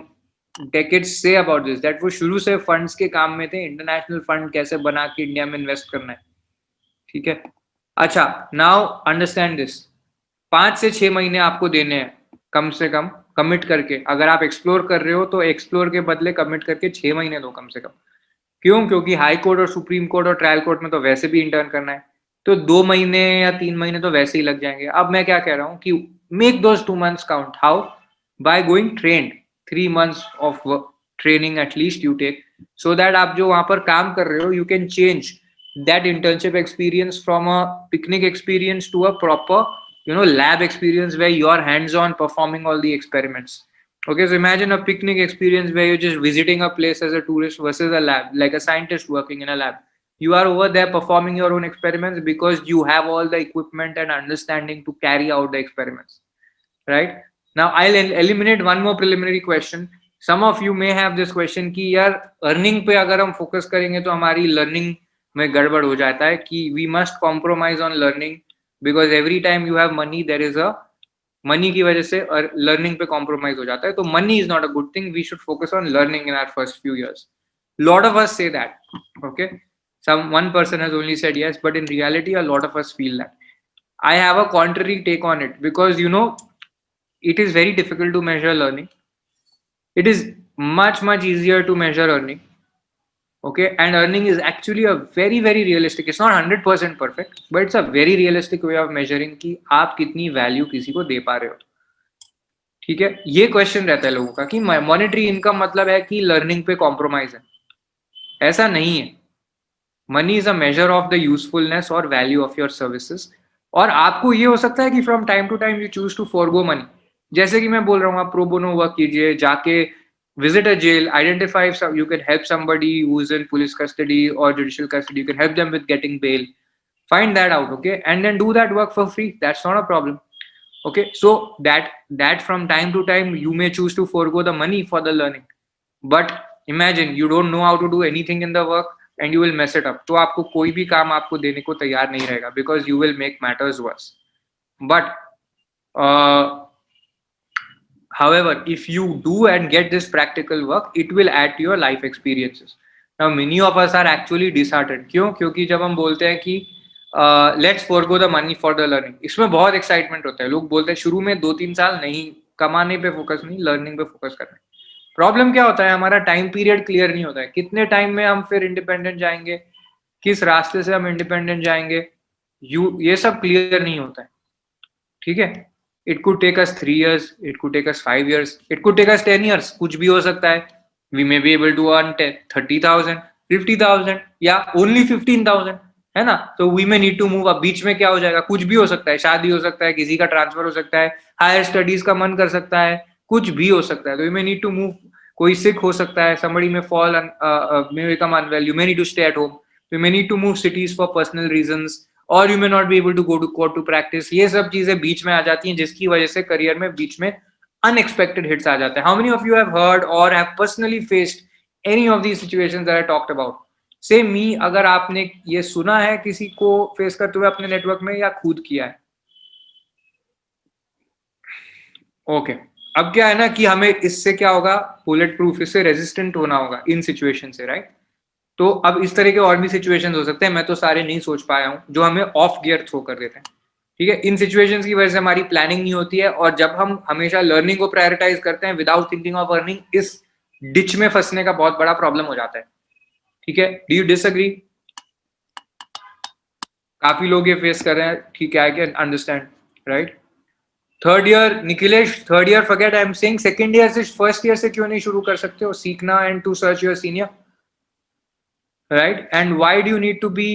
decades say about this, that वो शुरू से funds के काम में थे, international fund कैसे बना के इंडिया में इन्वेस्ट करना है। ठीक है, अच्छा, now understand this, 5 से 6 महीने आपको देने हैं कम से कम, कमिट करके। अगर आप एक्सप्लोर कर रहे हो तो एक्सप्लोर के बदले कमिट करके 6 महीने दो कम से कम। क्यों? क्योंकि हाई कोर्ट और सुप्रीम कोर्ट और ट्रायल कोर्ट में तो वैसे भी इंटर्न करना है, तो 2 महीने या 3 महीने तो वैसे ही लग जाएंगे। अब मैं क्या कह रहा हूँ कि make those 2 months count. How? By going trend, 3 months of training at least you take, so that आप जो वहां पर काम कर रहे हो, you can change that internship experience from a picnic experience to a proper lab experience where you are hands on performing all the experiments. Okay, so imagine a picnic experience where you're just visiting a place as a tourist versus a lab, like a scientist working in a lab. You are over there performing your own experiments because you have all the equipment and understanding to carry out the experiments, right? Now I'll eliminate one more preliminary question. Some of you may have this question कि यार earning पे अगर हम focus करेंगे तो हमारी learning में गड़बड़ हो जाता है, कि we must compromise on learning because every time you have money there is a money की वजह से learning पे compromise हो जाता है। तो money is not a good thing, we should focus on learning in our first few years. Lot of us say that, okay, one person has only said yes, but in reality a lot of us feel that. I have a contrary take on it, because it is very difficult to measure learning. It is much easier to measure earning. Okay, and earning is actually a very realistic, it's not 100% perfect, but it's a very realistic way of measuring कि आप कितनी value किसी को दे पा रहे हो। ठीक है, ये क्वेश्चन रहता है लोगों का कि मॉनेटरी इनकम मतलब है कि लर्निंग पे कॉम्प्रोमाइज है। ऐसा नहीं है। Money is a measure of the usefulness और वैल्यू ऑफ योर सर्विसेज। और आपको ये हो सकता है कि from time to time you choose to forgo money. जैसे कि मैं बोल रहा हूँ, आप प्रो बोनो वर्क कीजिए, जाके visit a jail, identify if you can help somebody who's in police custody or judicial custody, you can help them with getting bail, find that out, okay, and then do that work for free. That's not a problem. Okay, so that from time to time you may choose to forego the money for the learning, but imagine you don't know how to do anything in the work and you will mess it up. तो आपको कोई भी काम आपको देने को तैयार नहीं रहेगा, because you will make matters worse. But however, if you do and get this practical work, it will add to your life experiences. Now many of us are actually disheartened. क्यों? क्योंकि जब हम बोलते हैं कि let's forego the money for the learning, इसमें बहुत excitement होता है। लोग बोलते हैं शुरू में 2-3 साल नहीं, कमाने पे फोकस नहीं, लर्निंग पे फोकस करना है। प्रॉब्लम क्या होता है, हमारा टाइम पीरियड क्लियर नहीं होता है। कितने टाइम में हम फिर इंडिपेंडेंट जाएंगे, किस रास्ते से हम इंडिपेंडेंट जाएंगे, ये सब क्लियर नहीं होता है। ठीक है, it could take us 3 years, it could take us 5 years, it could take us 10 years, कुछ भी हो सकता है। We may be able to earn 30,000, 50,000 या only 15,000, है ना? तो we may need to move। अब बीच में क्या हो जाएगा, कुछ भी हो सकता है, शादी हो सकता है, किसी का ट्रांसफर हो सकता है, हायर स्टडीज का मन कर सकता है, कुछ भी हो सकता है। तो we may need to move, कोई सिक हो सकता है, somebody may fall may become unwell, you may need to stay at home, you may need to move cities for personal reasons, और you may not be able to go to court to practise. ये सब चीजें बीच में आ जाती हैं जिसकी वजह से करियर में बीच में अनएक्सपेक्टेड हिट्स आ जाते हैं। How many of you have heard और have personally faced any of these situations that I talked about? Say me, अगर आपने ये सुना है किसी को फेस करते हुए अपने नेटवर्क में या खुद किया है? ओके अब क्या है ना कि हमें इससे क्या होगा, बुलेट प्रूफ, इससे रेजिस्टेंट होना होगा इन सिचुएशन से, राइट? तो अब इस तरह के और भी सिचुएशन हो सकते हैं, मैं तो सारे नहीं सोच पाया हूं, जो हमें ऑफ गियर थ्रो कर देते हैं। ठीक है, इन सिचुएशंस की वजह से हमारी प्लानिंग नहीं होती है, और जब हम हमेशा लर्निंग को प्रायोरिटाइज करते हैं विदाउट थिंकिंग ऑफ अर्निंग, इस डिच में फंसने का बहुत बड़ा प्रॉब्लम हो जाता है। ठीक है, डू यू डिसएग्री? काफी लोग ये फेस कर रहे हैं, ठीक है, I can understand, right? Third year, Nikhilesh, third year forget, I am saying second year से, फर्स्ट ईयर से क्यों नहीं शुरू कर सकते हो सीखना and to search your senior, right? And why do you need to be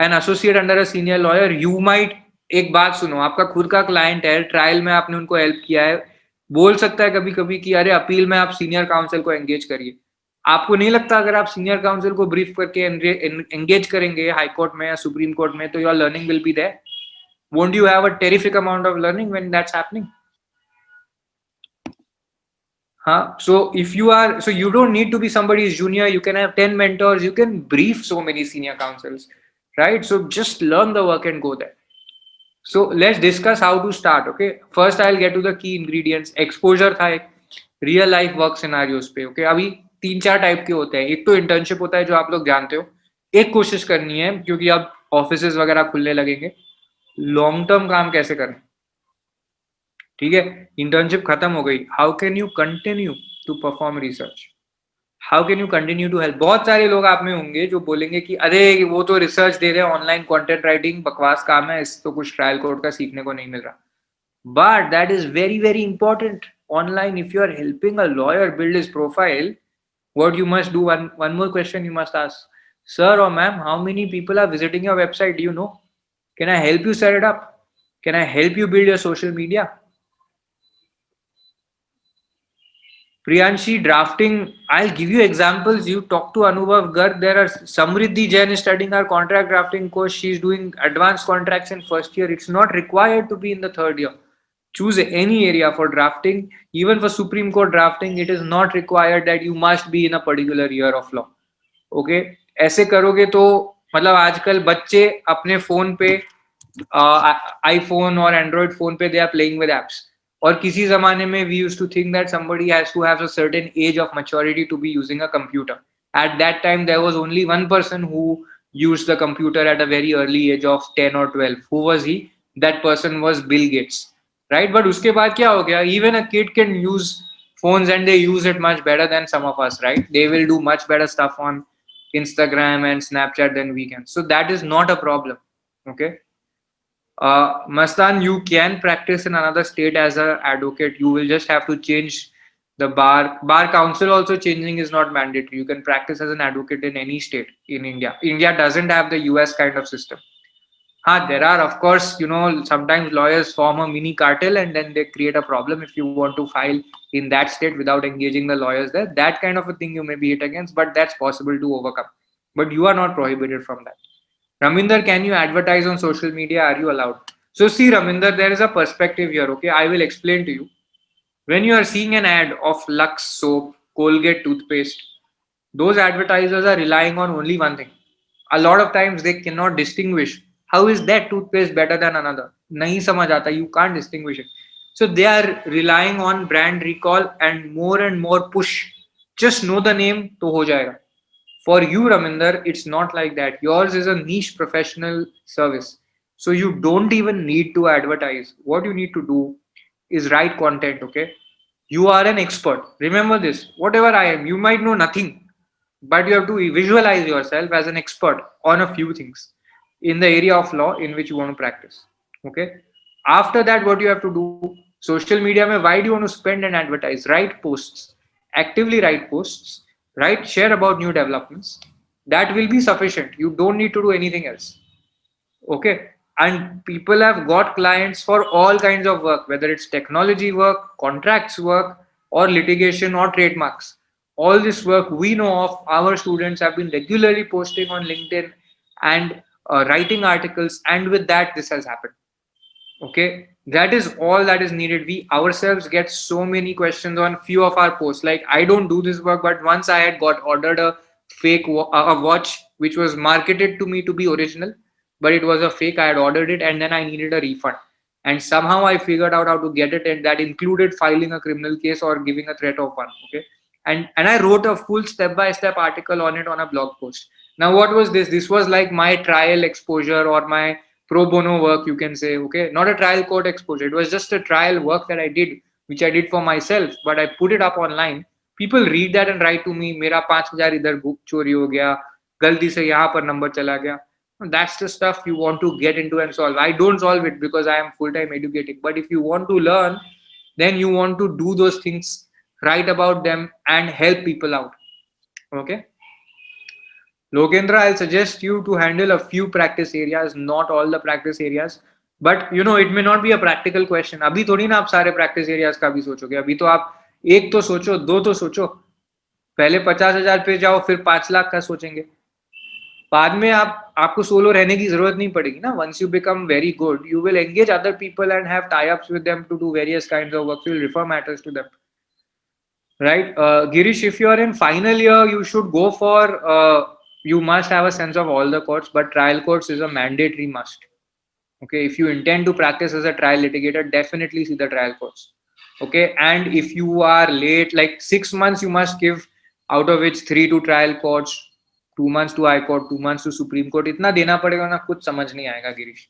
an associate under a senior lawyer? You might, एक बात सुनो, आपका खुद का क्लाइंट है, ट्रायल में आपने उनको हेल्प किया है, बोल सकता है कभी कभी कि अरे अपील में आप सीनियर काउंसिल को एंगेज करिए। आपको नहीं लगता अगर आप सीनियर काउंसिल को ब्रीफ करके एंगेज करेंगे हाई कोर्ट में या सुप्रीम कोर्ट में, तो your learning will be there? Won't you have a terrific amount of learning when that's happening? So if you are, so you don't need to be somebody's junior, you can have 10 mentors, you can brief so many senior counsels, right? So just learn the work and go there. So let's discuss how to start, okay? First I'll get to the key ingredients. Exposure था एक, real life work scenarios पे, okay? अभी 3-4 type के होते हैं। एक तो internship होता है जो आप लोग जानते हो, एक कोशिश करनी है क्योंकि अब ऑफिसेज वगैरह खुलने लगेंगे, लॉन्ग टर्म काम कैसे करें। ठीक है, इंटर्नशिप खत्म हो गई, how can you continue to perform research, how can you continue to help? बहुत सारे लोग आप में होंगे जो बोलेंगे कि अरे वो तो रिसर्च दे रहे हैं, ऑनलाइन कंटेंट राइटिंग बकवास काम है, इस तो कुछ ट्रायल कोड का सीखने को नहीं मिल रहा। But that is very very important online. If you are helping a lawyer build his profile, what you must do, one more question you must ask, sir or ma'am, how many people are visiting your website? Do you know? Can I help you set it up? Can I help you build your social media? Priyanshi, drafting, I'll give you examples. You talk to Anubhav Garg, there are Samriddhi Jain is studying our contract drafting course, she's doing advanced contracts in first year. It's not required to be in the third year. Choose any area for drafting. Even for Supreme Court drafting, it is not required that you must be in a particular year of law. Okay? ऐसे करोगे तो मतलब आजकल बच्चे अपने phone पे, iPhone और Android phone पे, they are playing with apps. और किसी जमाने में we used to think that somebody has to have a certain age of maturity to be using a computer. At that time there was only one person who used the computer at a very early age of 10 or 12. Who was he? That person was Bill Gates, right? But उसके बाद क्या हो गया? Even a kid can use phones and they use it much better than some of us, right? They will do much better stuff on Instagram and Snapchat than we can. So that is not a problem. Okay. Mastan, you can practice in another state as an advocate. You will just have to change the bar council. Also changing is not mandatory. You can practice as an advocate in any state in India. India doesn't have the US kind of system. There are, of course, you know, sometimes lawyers form a mini cartel and then they create a problem if you want to file in that state without engaging the lawyers there. That kind of a thing you may be hit against, but that's possible to overcome. But you are not prohibited from that. Raminder, can you advertise on social media? Are you allowed? So see, Raminder, there is a perspective here, okay? I will explain to you. When you are seeing an ad of Lux soap, Colgate toothpaste, those advertisers are relying on only one thing. A lot of times they cannot distinguish how is that toothpaste better than another. Nahi samajh aata, you can't distinguish it. So they are relying on brand recall and more push. Just know the name, to ho jayega. For you, Raminder, it's not like that. Yours is a niche professional service. So you don't even need to advertise. What you need to do is write content, okay? You are an expert. Remember this. Whatever I am, you might know nothing, but you have to visualize yourself as an expert on a few things in the area of law in which you want to practice, okay? After that, what you have to do, social media mein, why do you want to spend and advertise? Write posts. Actively write posts. Right? Share about new developments. That will be sufficient. You don't need to do anything else. Okay? And people have got clients for all kinds of work, whether it's technology work, contracts work, or litigation or trademarks. All this work we know of, our students have been regularly posting on LinkedIn and writing articles, and with that this has happened. Okay, that is all that is needed. We ourselves get so many questions on few of our posts. Like, I don't do this work, but once I had got ordered a fake a watch which was marketed to me to be original, but it was a fake. I had ordered it and then I needed a refund, and somehow I figured out how to get it, and that included filing a criminal case or giving a threat of one. Okay, and I wrote a full step-by-step article on it on a blog post. Now, what was this? This was like my trial exposure or my pro bono work, you can say. Okay, not a trial court exposure. It was just a trial work that I did, which I did for myself, but I put it up online. People read that and write to me, मेरा 5,000 इधर चोरी हो गया, गलती से यहाँ पर number चला गया. That's the stuff you want to get into and solve. I don't solve it because I am full-time educating, but if you want to learn, then you want to do those things, write about them, and help people out. Okay. Logendra, I'll suggest you to handle a few practice areas, not all the practice areas. But you know, it may not be a practical question. अभी थोड़ी ना आप सारे practice areas का भी सोचोगे. अभी तो आप एक तो सोचो, दो तो सोचो. पहले 50,000 पे जाओ, फिर 5 लाख का सोचेंगे. बाद में आपको सोलो रहने की जरूरत नहीं पड़ेगी ना. Once you become very good, you will engage other people and have tie-ups with them to do various kinds of work. You will refer matters to them. Right? Girish, if you are in final year, you should go for... you must have a sense of all the courts, but trial courts is a mandatory must. Okay, if you intend to practice as a trial litigator, definitely see the trial courts. Okay, and if you are late, like 6 months you must give, out of which 3 to trial courts, 2 months to High Court, 2 months to Supreme Court. इतना देना पड़ेगा ना, कुछ समझ नहीं आएगा Girish.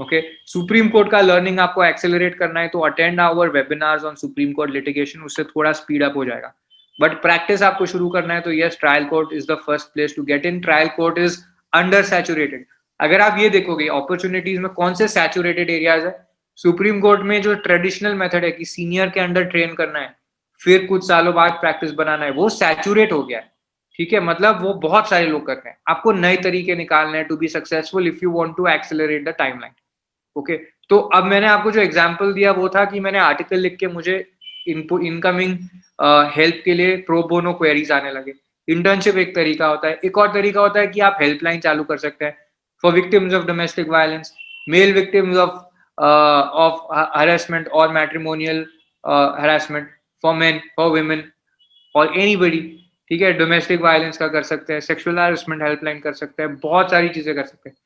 Okay, Supreme Court का learning आपको accelerate करना है तो attend our webinars on Supreme Court litigation, उससे थोड़ा speed up हो जाएगा. But practice आपको शुरू करना है तो yes, trial court is the first place to get in. Trial court is undersaturated. अगर आप ये देखोगे opportunities में कौन से saturated areas है, सुप्रीम कोर्ट में जो ट्रेडिशनल मेथड है कि सीनियर के अंडर ट्रेन करना है, फिर कुछ सालों बाद प्रैक्टिस बनाना है, वो सैचुरेट हो गया है. ठीक है, मतलब वो बहुत सारे लोग करते हैं. आपको नए तरीके निकालने हैं to be successful if you want to accelerate the timeline. Okay, तो अब मैंने आपको जो एग्जांपल दिया वो था कि मैंने आर्टिकल लिख के मुझे इनकमिंग हेल्प के लिए प्रो बोनो क्वेरीज आने लगे. इंटर्नशिप एक तरीका होता है. एक और तरीका होता है कि आप हेल्पलाइन चालू कर सकते हैं for victims of domestic violence, male victims of harassment और matrimonial harassment, for men, for women और एनीबडी. ठीक है, डोमेस्टिक वायलेंस का कर सकते हैं, सेक्सुअल हरासमेंट हेल्पलाइन कर सकते हैं, बहुत सारी चीजें कर सकते हैं.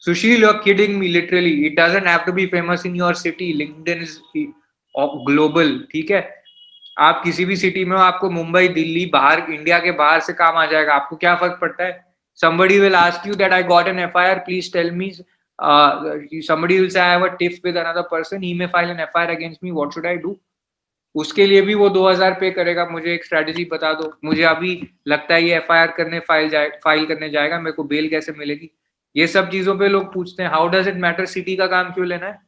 Sushil, you are kidding me literally. It doesn't have to be famous in your city. LinkedIn is global. ठीक है, आप किसी भी सिटी में हो, आपको मुंबई, दिल्ली, बाहर, इंडिया के बाहर से काम आ जाएगा. आपको क्या फर्क पड़ता है? somebody will ask you that I got an FIR, please tell me. Somebody will say I have a tiff with another person, he may file an FIR against me, what should I do? उसके लिए भी वो 2000 पे करेगा. मुझे एक strategy बता दो. मुझे अभी लगता है ये FIR करने फाइल करने जाएगा, मेरे को बेल कैसे मिलेगी? ये सब चीजों पे लोग पूछते हैं. How does it matter city का काम क्यों लेना है?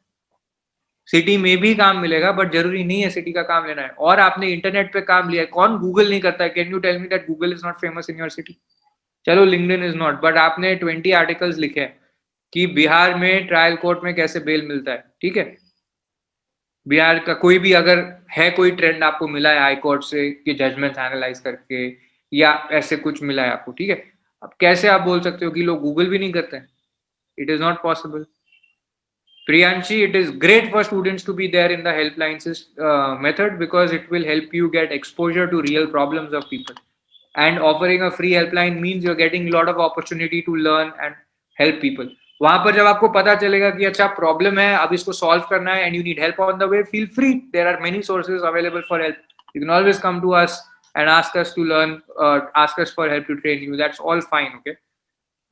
सिटी में भी काम मिलेगा, बट जरूरी नहीं है सिटी का काम लेना है. और आपने इंटरनेट पे काम लिया है, कौन गूगल नहीं करता है? Can you tell me that Google is not famous in your city? चलो, लिंक्डइन इज नॉट, बट आपने 20 आर्टिकल्स लिखे हैं कि बिहार में ट्रायल कोर्ट में कैसे बेल मिलता है. ठीक है, बिहार का कोई भी अगर है कोई ट्रेंड आपको मिला है हाई कोर्ट से कि जजमेंट्स एनालाइज करके या ऐसे कुछ मिला है आपको. ठीक है, अब कैसे आप बोल सकते हो कि लोग गूगल भी नहीं करते हैं? It is not possible. Priyanshi, it is great for students to be there in the helplines method because it will help you get exposure to real problems of people. And offering a free helpline means you're getting a lot of opportunity to learn and help people. वहां पर जब आपको पता चलेगा कि अच्छा problem है, अब इसको सॉल्व करना है, and you need help on the way, feel free. There are many sources available for help. You can always come to us and ask us to learn, ask us for help to train you. That's all fine. Okay.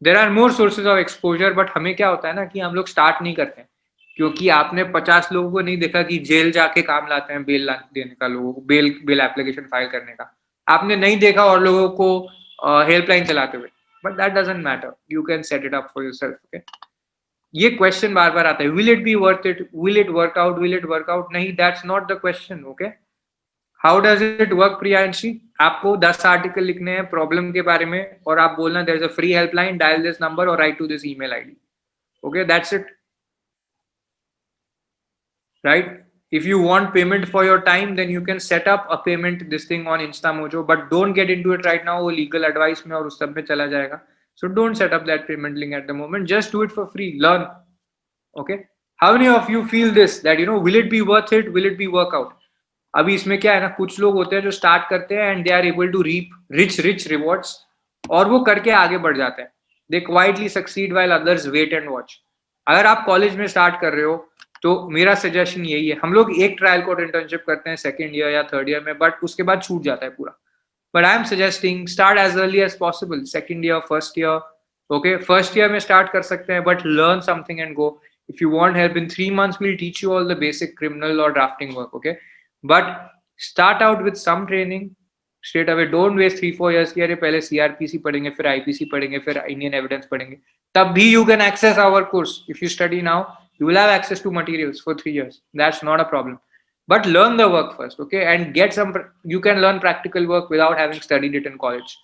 There are more sources of exposure, but हमें क्या होता है ना कि हम लोग start नहीं करते हैं क्योंकि आपने 50 लोगों को नहीं देखा कि जेल जाके काम लाते हैं बेल देने का, लोगों को बेल एप्लीकेशन फाइल करने का. आपने नहीं देखा और लोगों को हेल्पलाइन चलाते हुए. But that doesn't matter, you can set it up for yourself. Okay, ये क्वेश्चन बार बार आता है, will it be worth it, will it work out, will it work out? नहीं, that's not the question. Okay, how does it work? Priyanshi, आपको 10 article लिखने हैं problem के बारे में और आप बोलना there is a free helpline, dial this number और write to this email ID. Okay, that's it. Right? If you want payment for your time, then you can set up a payment this thing on InstaMojo, but don't get into it right now. वो legal advice में और उस सब में चला जाएगा. So don't set up that payment link at the moment. Just do it for free. Learn. Okay. How many of you feel this, that will it be worth it? Will it be work out? अभी इसमें क्या है ना, कुछ लोग होते हैं जो स्टार्ट करते हैं and they are able to reap rich rewards, और वो करके आगे बढ़ जाते हैं. They quietly succeed while others wait and watch. अगर आप कॉलेज में स्टार्ट कर रहे हो तो मेरा सजेशन यही है. हम लोग एक ट्रायल कोड इंटर्नशिप करते हैं सेकंड ईयर या थर्ड ईयर में, बट उसके बाद छूट जाता है पूरा. But I am suggesting start as early as possible. Second year, first year. Okay, first year में स्टार्ट कर सकते हैं, but learn something and go. If you want help, in 3 months we'll teach you all the basic criminal or drafting work, okay? But start out with some training straight away. Don't waste 3-4 years कि अरे पहले CRPC पढ़ेंगे, फिर IPC पढ़ेंगे, फिर Indian evidence पढ़ेंगे. तब भी you can access our course. If you study now, you will have access to materials for 3 years. That's not a problem. But learn the work first, okay? And get some. You can learn practical work without having studied it in college,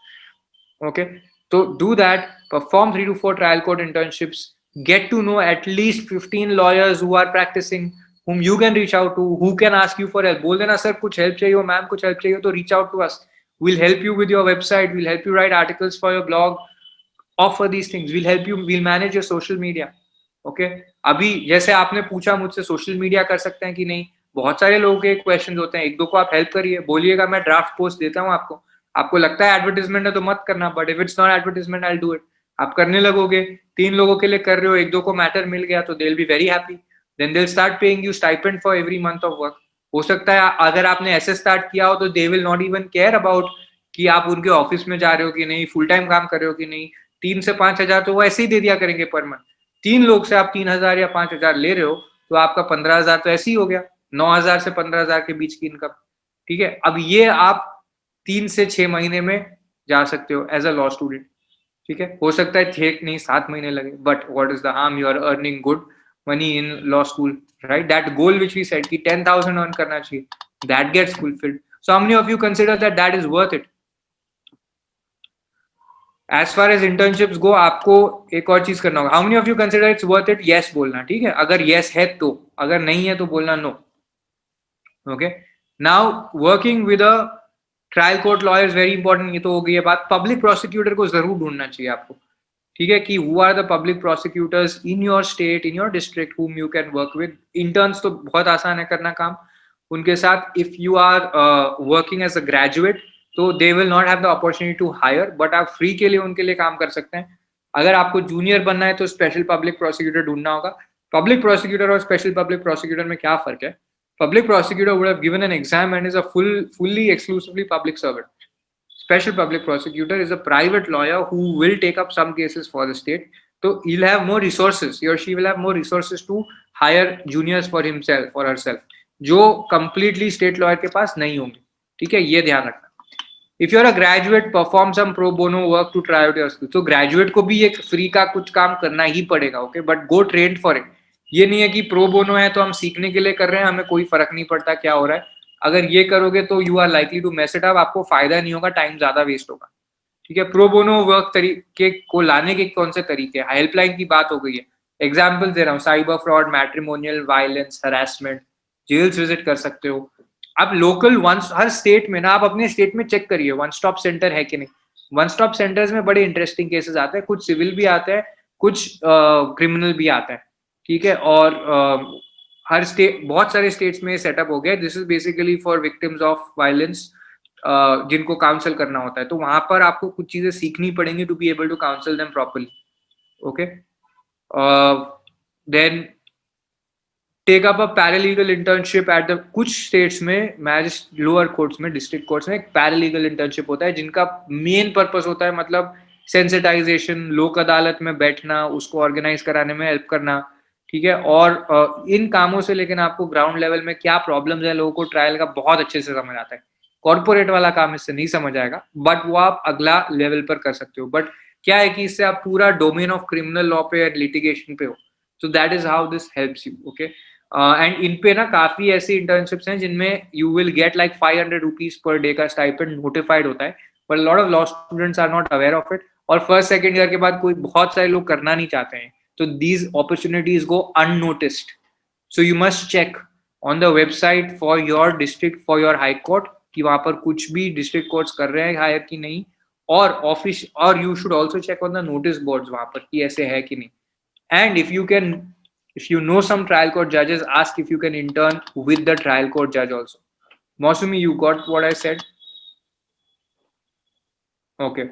okay? So do that. Perform 3 to 4 trial code internships. Get to know at least 15 lawyers who are practicing, whom you can reach out to, who can ask you for help. बोल देना sir कुछ help चाहिए हो, ma'am कुछ help चाहिए हो, तो reach out to us. We'll help you with your website. We'll help you write articles for your blog. Offer these things. We'll help you. We'll manage your social media. Okay? अभी जैसे आपने पूछा मुझसे social media कर सकते हैं कि नहीं, बहुत सारे लोगों के क्वेश्चन होते हैं. एक दो को आप हेल्प करिए, बोलिएगा मैं ड्राफ्ट पोस्ट देता हूँ आपको. आपको लगता है एडवर्टाइजमेंट है तो मत करना, but if it's not advertisement I will do it. आप करने लगोगे, 3 लोगों के लिए कर रहे हो, एक दो को मैटर मिल गया तो they will be very happy. Then they will start paying you stipend for every month of work. हो सकता है अगर आपने ऐसे स्टार्ट किया हो तो they will not even care about कि आप उनके ऑफिस में जा रहे हो कि नहीं, फुल टाइम काम कर रहे हो कि नहीं. 3 से 5 हजार तो वो ऐसे ही दे दिया करेंगे पर मंथ. 3 लोग से आप 3,000 या 5,000 ले रहे हो तो आपका 15,000 तो ऐसे ही हो गया. 9,000 से 15,000 के बीच की इनकम. ठीक है, अब ये आप 3 से 6 महीने में जा सकते हो एज अ लॉ स्टूडेंट. ठीक है, हो सकता है 6 नहीं 7 महीने लगे, but what is the harm? You are earning good money in law school, right? That goal which we set कि 10,000 अर्न करना चाहिए, that gets fulfilled. So how many of you consider that that is worth it? As far as internships go, आपको एक और चीज करना होगा. How many of you consider it's worth it? Yes बोलना. ठीक है, अगर यस है तो, अगर नहीं है तो बोलना no. Okay, now working with a trial court lawyer is very important. ये तो हो गई है बात. पब्लिक प्रोसिक्यूटर को जरूर ढूंढना चाहिए आपको. ठीक है, कि who are the public prosecutors in your state, in your district, whom you can work with. Interns तो बहुत आसान है करना काम उनके साथ. If you are working as a graduate तो they will not have the opportunity to hire, but आप फ्री के लिए उनके लिए काम कर सकते हैं. अगर आपको जूनियर बनना है तो स्पेशल पब्लिक प्रोसिक्यूटर ढूंढना होगा. पब्लिक प्रोसिक्यूटर और स्पेशल पब्लिक प्रोसिक्यूटर में क्या फर्क है? Public prosecutor would have given an exam and is a fully exclusively public servant. Special public prosecutor is a private lawyer who will take up some cases for the state. So he'll have more resources. He or she will have more resources to hire juniors for himself or herself, जो completely state lawyer के पास नहीं होंगे. ठीक है, ये ध्यान रखना. If you're a graduate, perform some pro bono work to try out your skills. तो graduate को भी एक free का कुछ काम करना ही पड़ेगा, okay? But go trained for it. ये नहीं है कि प्रो बोनो है तो हम सीखने के लिए कर रहे हैं, हमें कोई फर्क नहीं पड़ता क्या हो रहा है. अगर ये करोगे तो you are likely to mess it up. आपको फायदा नहीं होगा, टाइम ज्यादा वेस्ट होगा. ठीक है, प्रो बोनो वर्क तरीके को लाने के कौन से तरीके? हेल्पलाइन की बात हो गई है, एग्जाम्पल दे रहा हूँ. Cyber fraud, matrimonial violence, harassment, jails visit कर सकते हो. अब लोकल हर स्टेट में ना, आप अपने स्टेट में चेक करिए वन स्टॉप सेंटर है कि नहीं. वन स्टॉप सेंटर्स में बड़े इंटरेस्टिंग केसेस आते हैं. कुछ सिविल भी आते हैं, कुछ क्रिमिनल भी आता है. ठीक है, और हर स्टेट, बहुत सारे स्टेट्स में सेटअप हो गया. This is basically for victims of violence जिनको काउंसल करना होता है. तो वहां पर आपको कुछ चीजें सीखनी पड़ेंगी to be able to counsel them properly. Okay, then take up a paralegal internship at the, कुछ स्टेट्स में लोअर कोर्ट्स में, डिस्ट्रिक्ट कोर्ट्स में एक पैरालीगल इंटर्नशिप होता है जिनका मेन पर्पस होता है मतलब सेंसिटाइजेशन, लोक अदालत में बैठना, उसको ऑर्गेनाइज कराने में हेल्प करना. ठीक है, और इन कामों से लेकिन आपको ग्राउंड लेवल में क्या प्रॉब्लम्स है लोगों को ट्रायल का बहुत अच्छे से समझ आता है. कॉर्पोरेट वाला काम इससे नहीं समझ आएगा, बट वो आप अगला लेवल पर कर सकते हो. बट क्या है कि इससे आप पूरा डोमेन ऑफ क्रिमिनल लॉ पे, लिटिगेशन पे हो. So that is how this helps you. Okay, and इन पे ना काफी ऐसी इंटर्नशिप्स हैं जिनमें you will get like 500 rupees per day का स्टाइपेंड नोटिफाइड होता है, but lot of law students are not aware of it. और फर्स्ट सेकंड ईयर के बाद कोई बहुत सारे लोग करना नहीं चाहते हैं, तो these opportunities go unnoticed. So you must check on the website for your district, for your high court, कि वहां पर कुछ भी डिस्ट्रिक्ट कोर्ट्स कर रहे हैं हायर की नहीं, और ऑफिस, और you should also check on the notice boards वहां पर कि ऐसे है कि नहीं. And if you know some trial court judges, ask if you can intern with the trial court judge also. Mosumi, you got what I said? Okay.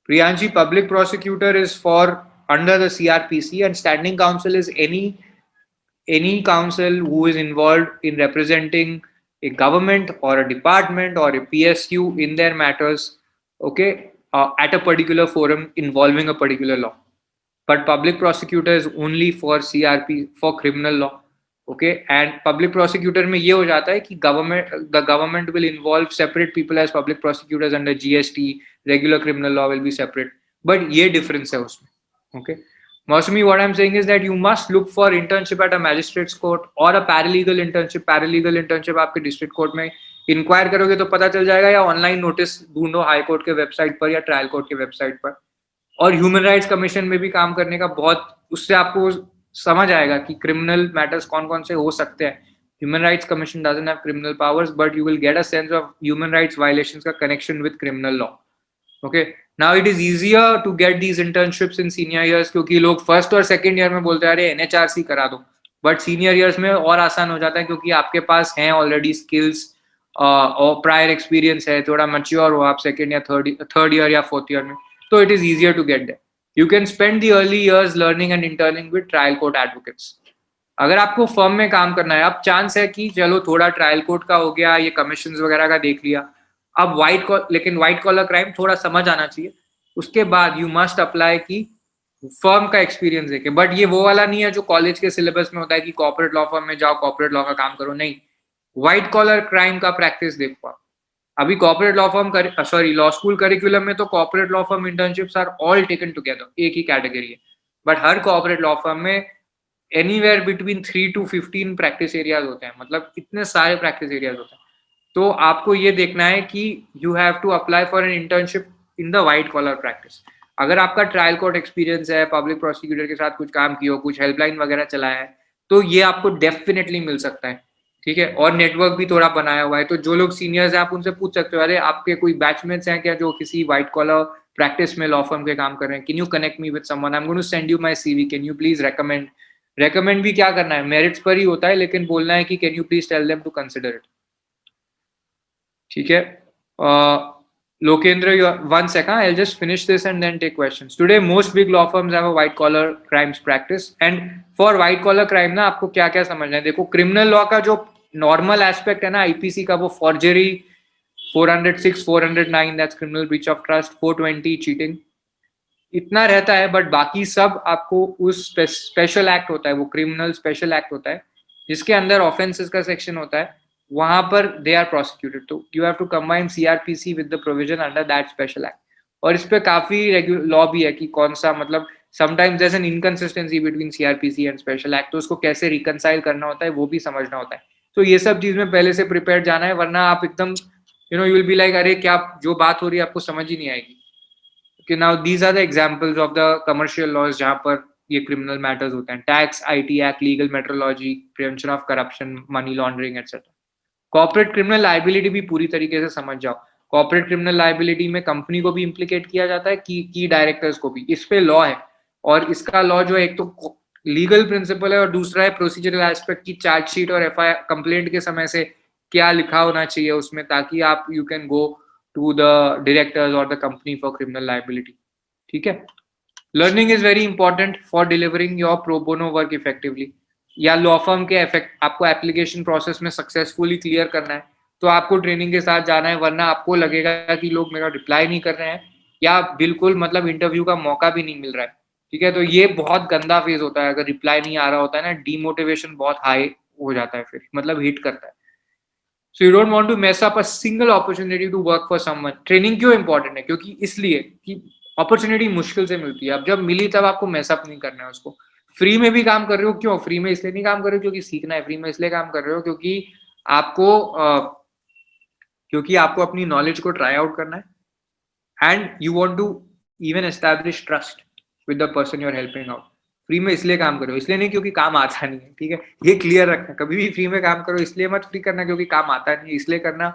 Priyanshi, public prosecutor is for under the CRPC, and standing counsel is any counsel who is involved in representing a government or a department or a PSU in their matters, okay, at a particular forum involving a particular law. But public prosecutor is only for CRP, for criminal law, okay. And public prosecutor में ये हो जाता है कि the government will involve separate people as public prosecutors under GST, regular criminal law will be separate. But ये difference है उसमें, okay. Mostly what I'm saying is that you must look for internship at a magistrate's court or a paralegal internship. Paralegal internship आपके district court में inquire करोगे तो पता चल जाएगा, या online notice ढूंढो हाई कोर्ट के वेबसाइट पर या ट्रायल कोर्ट के वेबसाइट पर. और ह्यूमन राइट्स कमीशन में भी काम करने का बहुत, उससे आपको समझ आएगा कि क्रिमिनल मैटर्स कौन कौन से हो सकते हैं. Human rights commission doesn't have criminal powers, but you will get a sense of human rights violations का connection with criminal law. Okay, now it is easier to get these internships in senior years, क्योंकि लोग first और second year में बोलते हैं अरे NHRC करा दो, बट सीनियर ईयर्स में और आसान हो जाता है क्योंकि आपके पास हैं ऑलरेडी स्किल्स और प्रायर एक्सपीरियंस है, थोड़ा मैच्योर हो आप सेकंड या थर्ड ईयर या फोर्थ ईयर में, तो it is easier to get there. You can spend the early years learning and interning with trial court advocates. अगर आपको फर्म में काम करना है, अब चांस है कि चलो थोड़ा ट्रायल कोर्ट का हो गया, ये कमीशंस वगैरह का देख लिया, अब लेकिन व्हाइट कॉलर क्राइम थोड़ा समझ आना चाहिए. उसके बाद यू मस्ट अप्लाई की फर्म का एक्सपीरियंस देखे. बट ये वो वाला नहीं है जो कॉलेज के सिलेबस में होता है कि कॉर्पोरेट लॉ फर्म में जाओ, कॉर्पोरेट लॉ का काम करो. नहीं, व्हाइट कॉलर क्राइम का प्रैक्टिस देखो आप. अभी corporate law firm law school curriculum में तो corporate law firm internships are all taken together, एक ही कैटेगरी है. बट हर कॉर्पोरेट लॉ फर्म में anywhere between 3 to 15 practice areas होते हैं, मतलब इतने सारे प्रैक्टिस एरियाज होते हैं. तो आपको ये देखना है कि you have to apply for an internship in the white collar practice. अगर आपका ट्रायल कोर्ट एक्सपीरियंस है, पब्लिक प्रोसिक्यूटर के साथ कुछ काम किया हो, कुछ हेल्पलाइन वगैरह चलाया है, तो ये आपको डेफिनेटली मिल सकता है. ठीक है, और नेटवर्क भी थोड़ा बनाया हुआ है, तो जो लोग सीनियर्स हैं आप उनसे पूछ सकते हो, अरे आपके कोई बैचमेट्स हैं क्या जो किसी व्हाइट कॉलर प्रैक्टिस में लॉ फर्म के काम कर रहे हैं, can you connect me with someone, I am going to send you my CV, can you please recommend भी क्या करना है, मेरिट्स पर ही होता है, लेकिन बोलना है कि can you please tell them to consider it. ठीक है, Lokendra, one second, I'll just finish this and then take questions. Today, most big law firms have a white collar crimes practice, and for white collar crime ना आपको क्या क्या समझना है. देखो, criminal law का जो नॉर्मल एस्पेक्ट है ना आईपीसी का, वो forgery 406, 409 that's criminal breach of trust, 420 cheating, इतना रहता है. बट बाकी सब आपको उस स्पेशल एक्ट होता है, वो क्रिमिनल स्पेशल एक्ट होता है जिसके अंदर ऑफेंसेस का सेक्शन होता है, वहां पर दे आर प्रोसिक्यूटेड. तो you have to combine CrPC with the provision under that special act. और इस पे काफी लॉ भी है कि कौन सा, मतलब sometimes there is an inconsistency between CrPC and special act, तो उसको कैसे रिकंसाइल करना होता है वो भी समझना होता है. तो ये सब चीज में पहले से प्रिपेयर जाना है, वरना आप एकदम यू विल बी लाइक अरे क्या जो बात हो रही है आपको समझ ही नहीं आएगी. कि now these are the examples of the commercial laws जहां पर ये क्रिमिनल मैटर्स होते हैं. Tax, IT act, legal metrology, prevention of corruption, money laundering etcetera. Corporate criminal liability भी पूरी तरीके से समझ जाओ. कॉर्पोरेट क्रिमिनल लायबिलिटी में कंपनी को भी इम्प्लीकेट किया जाता है, की डायरेक्टर्स को भी. इस पे लॉ है, और इसका लॉ जो है एक तो लीगल प्रिंसिपल है और दूसरा है प्रोसीजरल एस्पेक्ट की चार्जशीट और एफआईआर कंप्लेंट के समय से क्या लिखा होना चाहिए उसमें, ताकि आप you can go to the directors और the company for criminal liability. ठीक है, learning is very important for delivering your pro bono work effectively. या लॉ फर्म के आपको एप्लीकेशन प्रोसेस में सक्सेसफुली क्लियर करना है तो आपको ट्रेनिंग के साथ जाना है, वरना आपको लगेगा कि लोग मेरा रिप्लाई नहीं कर रहे हैं या बिल्कुल मतलब इंटरव्यू का मौका भी नहीं मिल रहा है. ठीक है, तो ये बहुत गंदा फेज होता है. अगर रिप्लाई नहीं आ रहा होता है ना, डीमोटिवेशन बहुत हाई हो जाता है, फिर मतलब हिट करता है. So you don't want to mess up a single opportunity to work for someone. Training क्यों इंपॉर्टेंट है? क्योंकि इसलिए कि अपॉर्चुनिटी मुश्किल से मिलती है. अब जब मिली तब आपको मेसअप नहीं करना है उसको. फ्री में भी काम कर रहे हो, क्यों फ्री में इसलिए नहीं काम कर रहे हो क्योंकि सीखना है. फ्री में इसलिए काम कर रहे हो क्योंकि आपको अपनी नॉलेज को ट्राई आउट करना है, and you want to even establish trust with the person you are helping out. Free में इसलिए काम करो, इसलिए नहीं क्योंकि काम आता नहीं है. ठीक है, ये क्लियर रखना. कभी भी फ्री में काम करो इसलिए मत फ्री करना क्योंकि काम आता नहीं है, इसलिए करना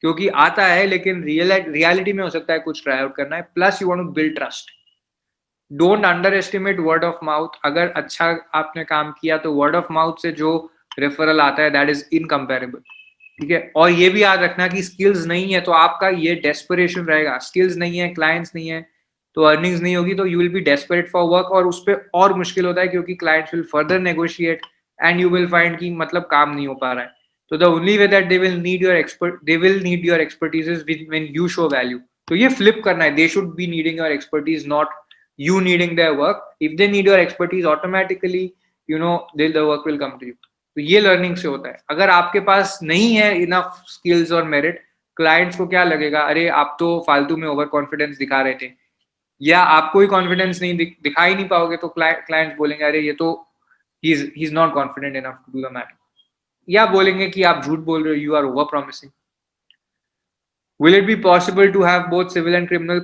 क्योंकि आता है लेकिन रियलिटी में हो सकता है कुछ ट्राई आउट करना है, plus you want to build trust. Don't underestimate word of mouth. अगर अच्छा आपने काम किया तो वर्ड ऑफ माउथ से जो रेफरल आता है दैट इज इनकम्पेरेबल, ठीक है। और ये भी याद रखना कि स्किल्स नहीं है तो आपका ये डेस्परेशन रहेगा, स्किल्स नहीं है, क्लाइंट्स नहीं है, तो अर्निंग्स नहीं होगी, तो you will be desperate for work, और उस पर और मुश्किल होता है क्योंकि clients will further negotiate and you will find कि मतलब काम नहीं हो पा रहा है। तो the only way that they will need your expertise is when you show value. तो ये फ्लिप करना है, they should be needing your expertise, not you needing their work. If they need your expertise, automatically the work will come to you. तो ये learning से होता है। अगर आपके पास नहीं है इनफ स्किल्स और मेरिट, क्लाइंट्स को क्या लगेगा, अरे आप तो फालतू में ओवर कॉन्फिडेंस दिखा रहे थे, या आपको ही कॉन्फिडेंस नहीं दिखा ही नहीं पाओगे, तो क्लाइंट्स बोलेंगे अरे ये तो he is not confident enough to do the matter, या बोलेंगे कि आप झूठ बोल रहे हो, you are over promising. Will it be possible to have both civil and criminal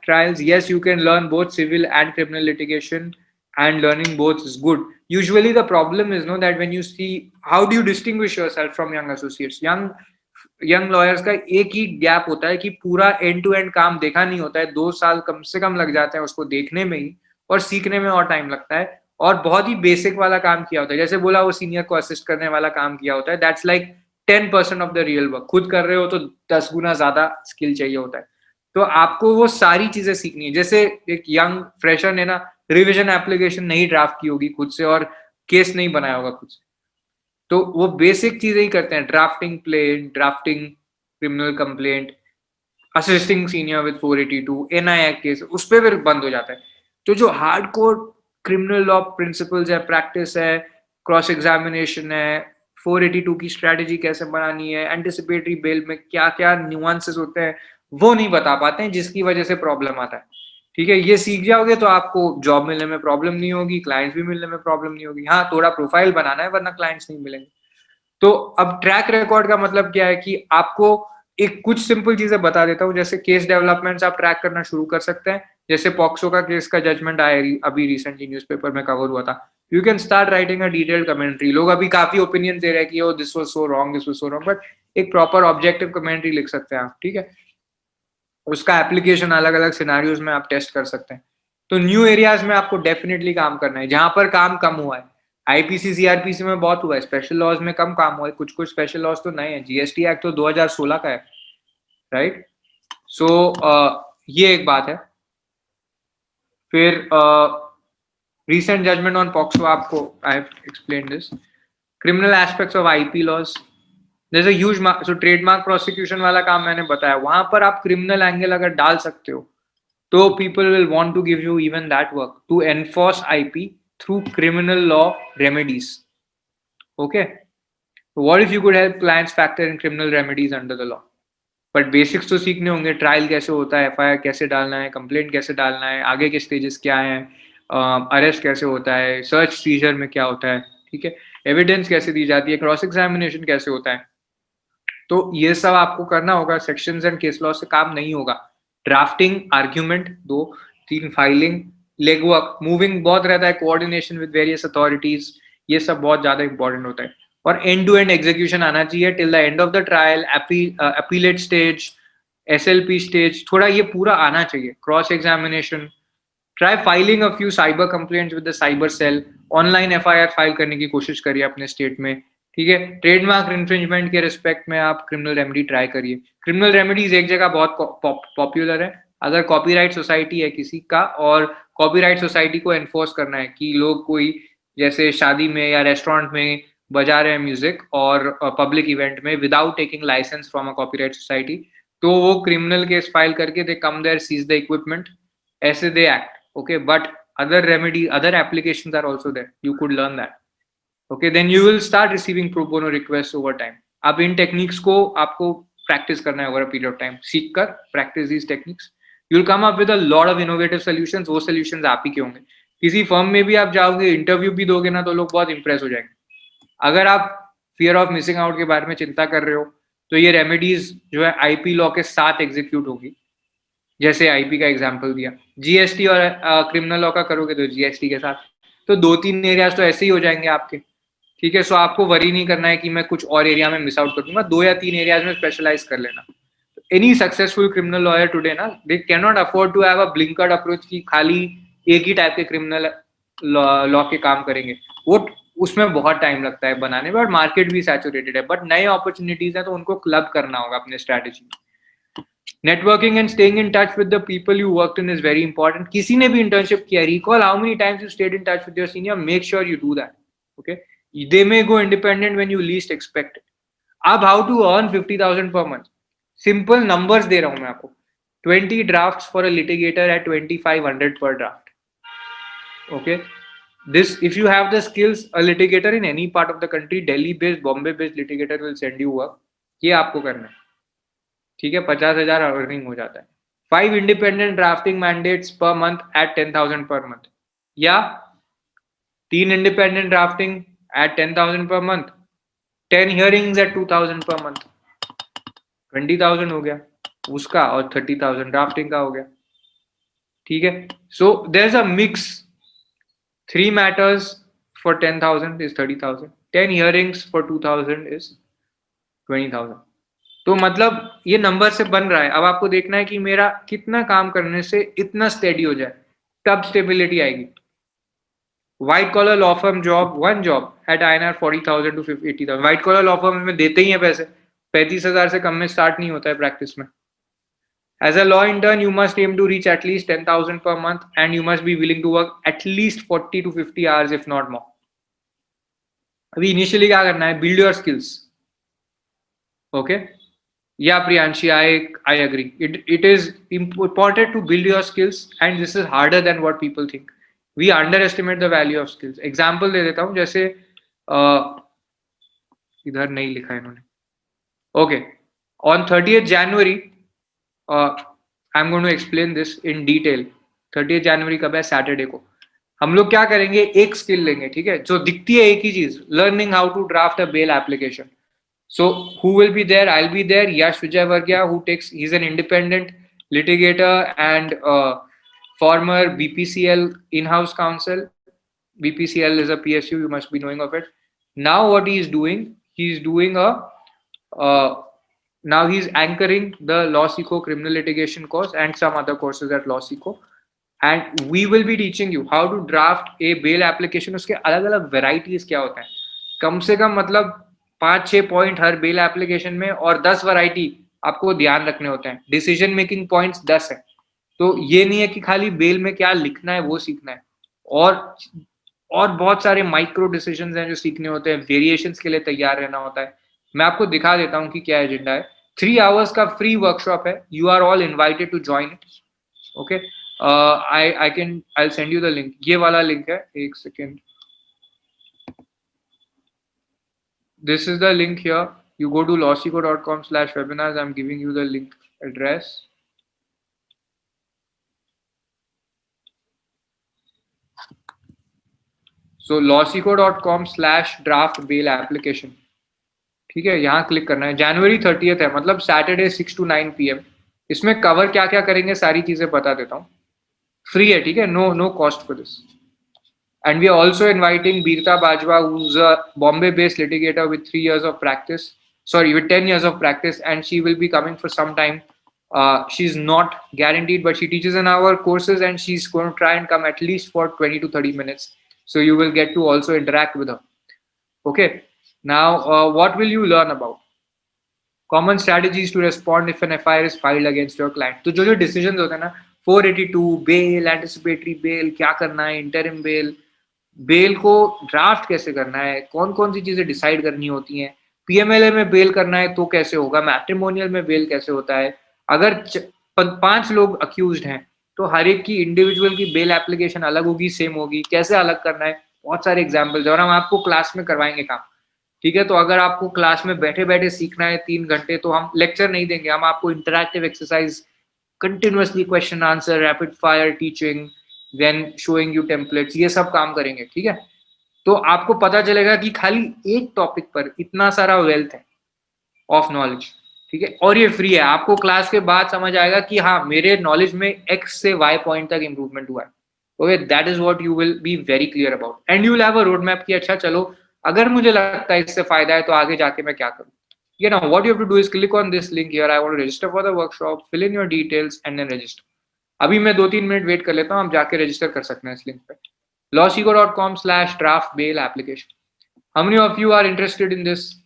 trials? Yes, you can learn both civil and criminal litigation, and learning both is good. Usually the problem is that when you see, how do you distinguish yourself from young associates? Young lawyers का एक ही gap होता है कि पूरा and to and काम देखा नहीं होता है, 2 साल कम से कम लग जाते हैं उसको देखने में ही, और सीखने में और टाइम लगता है, और बहुत ही बेसिक वाला काम किया होता है, जैसे बोला वो सीनियर को असिस्ट करने वाला काम किया होता है, that's like 10% of the real work. खुद कर रहे हो तो 10 गुना ज्यादा स्किल चाहिए होता है। तो आपको वो सारी चीजें सीखनी है। जैसे एक यंग फ्रेशर ने ना रिवीजन एप्लीकेशन नहीं ड्राफ्ट की होगी खुद से, और केस नहीं बनाया होगा खुद से, तो वो बेसिक चीजें ही करते हैं, drafting plaint, drafting criminal complaint, assisting senior with 482, NI act case, उस पर फिर बंद हो जाता है। तो जो हार्डकोर क्रिमिनल लॉ प्रिंसिपल्स है, प्रैक्टिस है, क्रॉस एग्जामिनेशन है, 482 की स्ट्रैटेजी कैसे बनानी है, एंटिसिपेटरी बेल में क्या क्या न्यूआंसेस होते हैं, वो नहीं बता पाते हैं, जिसकी वजह से प्रॉब्लम आता है। ठीक है, ये सीख जाओगे तो आपको जॉब मिलने में प्रॉब्लम नहीं होगी, क्लाइंट्स भी मिलने में प्रॉब्लम नहीं होगी। हाँ, थोड़ा प्रोफाइल बनाना है, वरना क्लाइंट्स नहीं मिलेंगे। तो अब ट्रैक रिकॉर्ड का मतलब क्या है कि आपको एक कुछ सिंपल चीजें बता देता हूँ, जैसे केस डेवलपमेंट्स आप ट्रैक करना शुरू कर सकते हैं। जैसे पॉक्सो का केस का जजमेंट आया अभी रिसेंटली न्यूज़पेपर में कवर हुआ था, you can start writing a detailed commentary. लोग अभी काफी ओपिनियन दे रहे हैं कि oh this was so wrong, this was so wrong, but एक प्रॉपर ऑब्जेक्टिव कमेंट्री लिख सकते हैं आप। ठीक है, उसका एप्लीकेशन अलग अलग सिनेरियोज में आप टेस्ट कर सकते हैं। तो न्यू एरियाज में आपको डेफिनेटली काम करना है, जहां पर काम कम हुआ है। आईपीसी सीआरपीसी में बहुत हुआ है, स्पेशल लॉज में कम काम हुआ है, कुछ कुछ स्पेशल लॉज तो नए हैं। जीएसटी एक्ट तो 2016 का है, राइट। सो ये एक बात है। फिर recent judgment on POXO, आपको I have explained this. Criminal aspects of IP laws. There's a huge so trademark prosecution वाला काम मैंने बताया, वहां पर आप criminal angle अगर डाल सकते हो तो people will want to give you even that work to enforce IP through criminal law remedies. Okay, what if you could help clients factor in criminal remedies under the law? But basics तो सीखने होंगे, trial कैसे होता है, FIR कैसे डालना है, complaint कैसे डालना है, आगे के स्टेजेस क्या हैं, अरेस्ट कैसे होता है, सर्च सीजर में क्या होता है, ठीक है, एविडेंस कैसे दी जाती है, क्रॉस एग्जामिनेशन कैसे होता है। तो ये सब आपको करना होगा। सेक्शंस एंड केस लॉ से काम नहीं होगा। ड्राफ्टिंग, आर्ग्यूमेंट, 2 3 फाइलिंग, लेगवर्क, मूविंग बहुत रहता है, कोऑर्डिनेशन विद वेरियस अथॉरिटीज, ये सब बहुत ज्यादा इंपॉर्टेंट होता है। और एंड टू एंड एग्जीक्यूशन आना चाहिए till the end of the trial, appellate stage, SLP stage, थोड़ा ये पूरा आना चाहिए। Cross examination, try filing a few cyber complaints with the cyber cell, online FIR file करने की कोशिश करिए अपने स्टेट में। ठीक है, ट्रेडमार्क इन्फ्रिंजमेंट के रिस्पेक्ट में आप क्रिमिनल रेमेडी ट्राई करिए। क्रिमिनल रेमेडीज एक जगह बहुत पॉपुलर है, अगर कॉपीराइट सोसाइटी है किसी का और कॉपीराइट सोसाइटी को एनफोर्स करना है कि लोग कोई जैसे शादी में या रेस्टोरेंट में बजा रहे हैं म्यूजिक और पब्लिक इवेंट में without taking license from a copyright society, तो वो क्रिमिनल केस फाइल करके they come there, seize the equipment, ऐसे they act. Okay, but other remedy, other applications are also there. You could learn that. Okay, then you will start receiving pro bono requests over time. अब इन techniques को आपको practice करना है over a period of time. सीख कर practice these techniques. You will come up with a lot of innovative solutions. वो solutions आप ही के होंगे। किसी फर्म में भी आप जाओगे, इंटरव्यू भी दोगे ना, तो लोग बहुत इंप्रेस हो जाएंगे। अगर आप फियर ऑफ मिसिंग आउट के बारे में चिंता कर रहे हो तो ये रेमेडीज जो है IP लॉ के साथ एग्जीक्यूट होगी। जैसे IP का एग्जांपल दिया, GST और क्रिमिनल लॉ का करोगे तो GST के साथ, तो 2-3 एरियाज तो ऐसे ही हो जाएंगे आपके। ठीक है, सो आपको वरी नहीं करना है कि मैं कुछ और एरिया में मिस आउट कर दूंगा, 2 या 3 एरियाज में स्पेशलाइज कर लेना। any successful criminal lawyer today ना, they cannot afford to have a blinkered approach कि खाली एक ही टाइप के क्रिमिनल लॉ के काम करेंगे. वो उसमें बहुत टाइम लगता है बनाने में और मार्केट भी सैचुरेटेड है. बट नए अपॉर्चुनिटीज हैं तो उनको क्लब करना होगा अपने स्ट्रैटेजी में. Networking and staying in touch with the people you worked in is very important. किसी ने भी internship किया, recall how many times you stayed in touch with your senior. Make sure you do that. Okay, they may go independent when you least expect it. अब how to earn 50,000 per month? Simple numbers दे रहा हूँ मैं आपको. 20 drafts for a litigator at 2,500 per draft. Okay, this if you have the skills, a litigator in any part of the country, Delhi-based, Bombay-based litigator will send you work. ये आपको करना है. ठीक है, 50,000 अर्निंग हो जाता है. 5 independent drafting mandates per month at 10,000 per month, या 3 independent drafting eight 10,000 per month, 10 hearings eight 2,000 per month, 20,000 हो गया उसका और 30,000 ड्राफ्टिंग का हो गया. ठीक है, so there is a mix. 3 matters for 10,000 is 30,000, 10 hearings for 2,000 is 20,000. तो मतलब ये नंबर से बन रहा है. अब आपको देखना है कि मेरा कितना काम करने से इतना स्टेडी हो जाए, तब स्टेबिलिटी आएगी. White collar law firm job, one job at INR 40,000 to 80,000. White collar law firm में देते ही हैं पैसे. 35,000 से कम में स्टार्ट नहीं होता है प्रैक्टिस में. As a law intern you must aim to reach at least 10,000 per month and you must be willing to work at least 40 to 50 hours if not more. अभी इनिशियली क्या करना है? Build your skills. Okay, yeah Priyanshi, I agree. It is important to build your skills and this is harder than what people think. We underestimate the value of skills. Example दे देता हूँ, जैसे इधर नहीं लिखा है इन्होंने. Okay, on 30th January I'm going to explain this in detail. 30th January कब है? सैटरडे को. हम लोग क्या करेंगे? एक स्किल लेंगे, ठीक है, जो दिखती है एक ही चीज, learning how to draft a bail application. So who will be there? I'll be there. 𝘧𝘪𝑗𝑒𝑚, he's an independent litigator and former BPCL in-house counsel. BPCL is a PSU, you must be knowing of it. Now what he is doing, now he's anchoring the LawSikho criminal litigation course and some other courses at LawSikho. And we will be teaching you how to draft a bail application. उसके अलग अलग varieties क्या होता है, कम से कम मतलब 5-6 point हर bail application में और 10 वैरायटी आपको ध्यान रखने होते हैं. डिसीजन मेकिंग पॉइंट्स 10 है. तो ये नहीं है कि खाली बेल में क्या लिखना है वो सीखना है, और बहुत सारे माइक्रो डिसीजंस हैं जो सीखने होते हैं. वेरिएशंस के लिए तैयार रहना होता है. मैं आपको दिखा देता हूँ कि क्या एजेंडा है. 3 hours का फ्री वर्कशॉप है. You are all invited to join it. Okay, I send you the link. ये वाला लिंक है, एक second. This is the link here. You go to lawsikho.com/webinars. I'm giving you the link address. So lawsikho.com/draft bail application. ठीक है, यहाँ click करना है. January 30th है, मतलब Saturday 6 to 9 PM. इसमें कवर क्या क्या करेंगे सारी चीजें बता देता हूँ. फ्री है, ठीक है, no cost for this. And we are also inviting 𝘱𝘍𝑚 Bajwa, who's a Bombay-based litigator with 3 years of practice. Sorry, with 10 years of practice, and she will be coming for some time. She's not guaranteed, but she teaches in our courses, and she's going to try and come at least for 20 to 30 minutes. So you will get to also interact with her. Okay. Now, what will you learn about? Common strategies to respond if an FIR is filed against your client. तो जो decisions होते हैं ना, 482 bail, anticipatory bail, क्या करना है, interim bail, bell को draft कैसे करना है, कौन कौन सी चीजें डिसाइड करनी होती हैं, पीएमएलए में बेल करना है तो कैसे होगा, मैट्रिमोनियल में बेल कैसे होता है, अगर 5 लोग अक्यूज्ड हैं तो हर एक की इंडिविजुअल की बेल एप्लीकेशन अलग होगी, सेम होगी, कैसे अलग करना है. बहुत सारे एग्जाम्पल्स और हम आपको क्लास में करवाएंगे काम. ठीक है, तो अगर आपको क्लास में बैठे बैठे सीखना है 3 घंटे, तो हम लेक्चर नहीं देंगे, हम आपको interactive exercise, continuously question answer, rapid fire teaching, then showing you templates, ये सब काम करेंगे. ठीक है, तो आपको पता चलेगा कि खाली एक टॉपिक पर इतना सारा वेल्थ है ऑफ नॉलेज. ठीक है, और ये फ्री है. आपको क्लास के बाद समझ आएगा कि हाँ, मेरे नॉलेज में एक्स से वाई पॉइंट तक इंप्रूवमेंट हुआ है. Okay, that is what you will be very clear about, and you will have a road map कि अच्छा चलो, अगर मुझे लगता है इससे फायदा है तो आगे जाके मैं क्या करूँ. Now what you have to do is click on this link here. I want to register for the workshop, fill in your details and then register. अभी मैं 2-3 मिनट वेट कर लेता हूँ, आप जाके रजिस्टर कर सकते हैं इस लिंक पे lawsikho.com/draft bail application. How many of you are interested in this?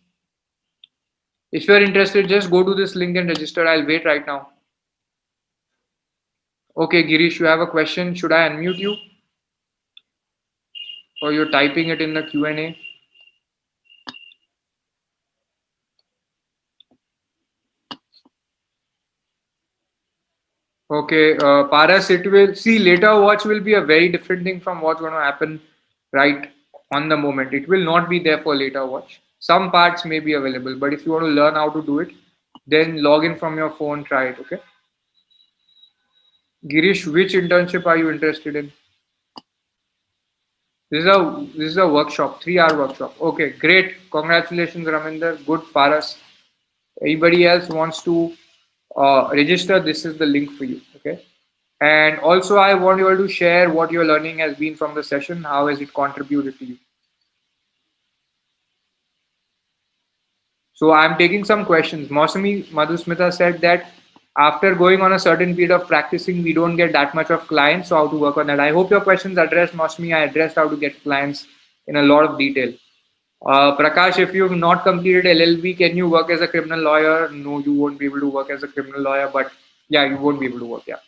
If you are interested, just go to this link and register. I'll wait right now. Okay, Girish, you have a question. Should I unmute you? Or you're typing it in the Q&A? Okay, Paras, it will see later watch will be a very different thing from what's going to happen right on the moment. It will not be there for later watch. Some parts may be available, but if you want to learn how to do it, then log in from your phone, try it. Okay. Girish, which internship are you interested in? This is a workshop, 3-hour workshop. Okay, great. Congratulations, Raminder. Good, Paras. Anybody else wants to register? This is the link for you. Okay. And also, I want you all to share what your learning has been from the session. How has it contributed to you? So I'm taking some questions. Mausami Madhusmita said that after going on a certain period of practicing, we don't get that much of clients. So how to work on that? I hope your questions addressed, Mausami. I addressed how to get clients in a lot of detail. Prakash, if you've not completed LLB, can you work as a criminal lawyer? No, you won't be able to work as a criminal lawyer, but yeah, you won't be able to work. Yeah.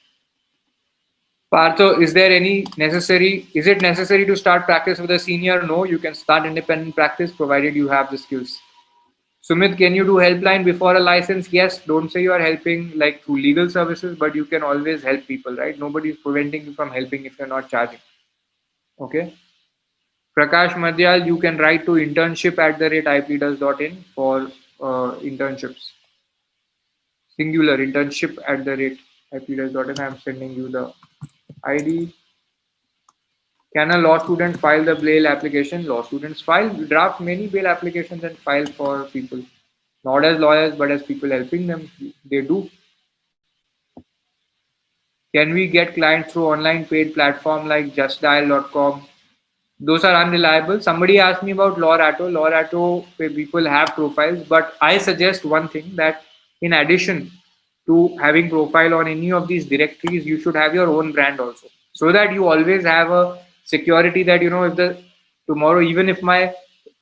Partho, is it necessary to start practice with a senior? No, you can start independent practice provided you have the skills. Sumit, can you do helpline before a license? Yes, don't say you are helping like through legal services, but you can always help people, right? Nobody is preventing you from helping if you're not charging. Okay. Prakash Madhyal, you can write to internship@ipleaders.in for internships. Singular internship@ipleaders.in. I'm sending you the ID. Can a law student file the bail application? Law students draft many bail applications and file for people. Not as lawyers, but as people helping them. They do. Can we get clients through online paid platform like justdial.com? Those are unreliable. Somebody asked me about 𝘨𝑚𝑟𝑎𝑡o. 𝘨𝑚𝑟𝑎𝑡o where people have profiles, but I suggest one thing that in addition to having profile on any of these directories, you should have your own brand also, so that you always have a security that if the tomorrow even if my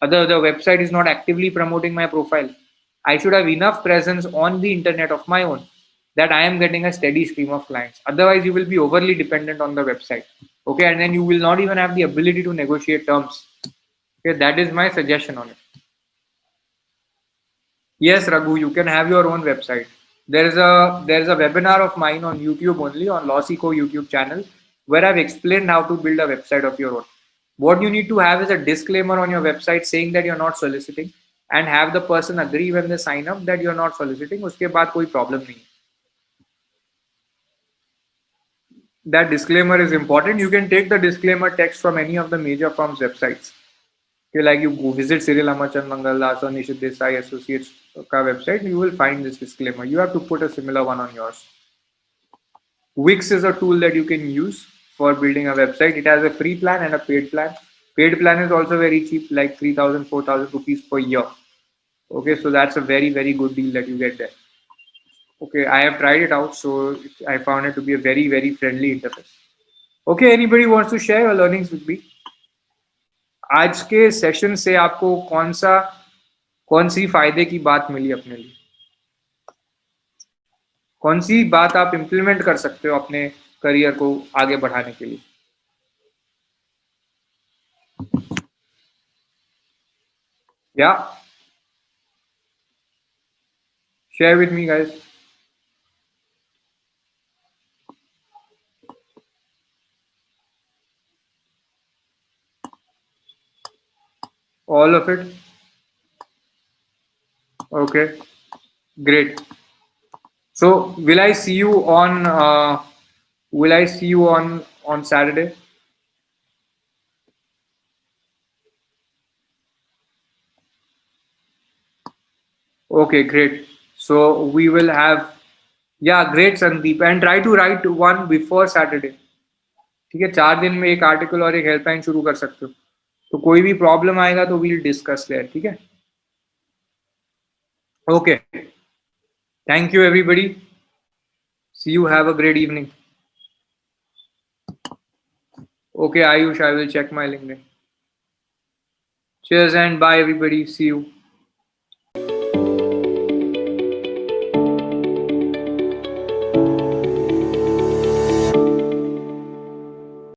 the website is not actively promoting my profile, I should have enough presence on the internet of my own that I am getting a steady stream of clients. Otherwise, you will be overly dependent on the website. Okay, and then you will not even have the ability to negotiate terms. Okay, that is my suggestion on it. Yes, Raghu, you can have your own website. There is a webinar of mine on YouTube only on LawSikho YouTube channel where I've explained how to build a website of your own. What you need to have is a disclaimer on your website saying that you're not soliciting and have the person agree when they sign up that you're not soliciting. उसके बाद कोई problem नहीं. That disclaimer is important. You can take the disclaimer text from any of the major firms' websites. Okay, like you go visit Cyril Amachan Mangaldas or Nishit Desai Associates website, you will find this disclaimer. You have to put a similar one on yours. Wix is a tool that you can use for building a website. It has a free plan and a paid plan. Paid plan is also very cheap, like 3,000, 4,000 rupees per year. Okay, so that's a very, very good deal that you get there. Okay, I have tried it out, so I found it to be a very, very friendly interface. Okay, anybody wants to share your learnings with me? आज के session से आपको कौन सी फायदे की बात मिली अपने लिए? कौन सी बात आप इम्प्लीमेंट कर सकते हो अपने करियर को आगे बढ़ाने के लिए? Yeah, share with me, guys. All of it. Okay, great. So will I see you on Saturday? Okay, great. So we will have, yeah, great Sandeep, and try to write one before Saturday. ठीक है, 4 दिन में एक article और एक helpline शुरू कर सकते हो. तो कोई भी प्रॉब्लम आएगा तो we'll discuss there. ठीक है. Okay. Thank you, everybody. See you. Have a great evening. Okay, Ayush, I will check my LinkedIn. Cheers and bye, everybody. See you.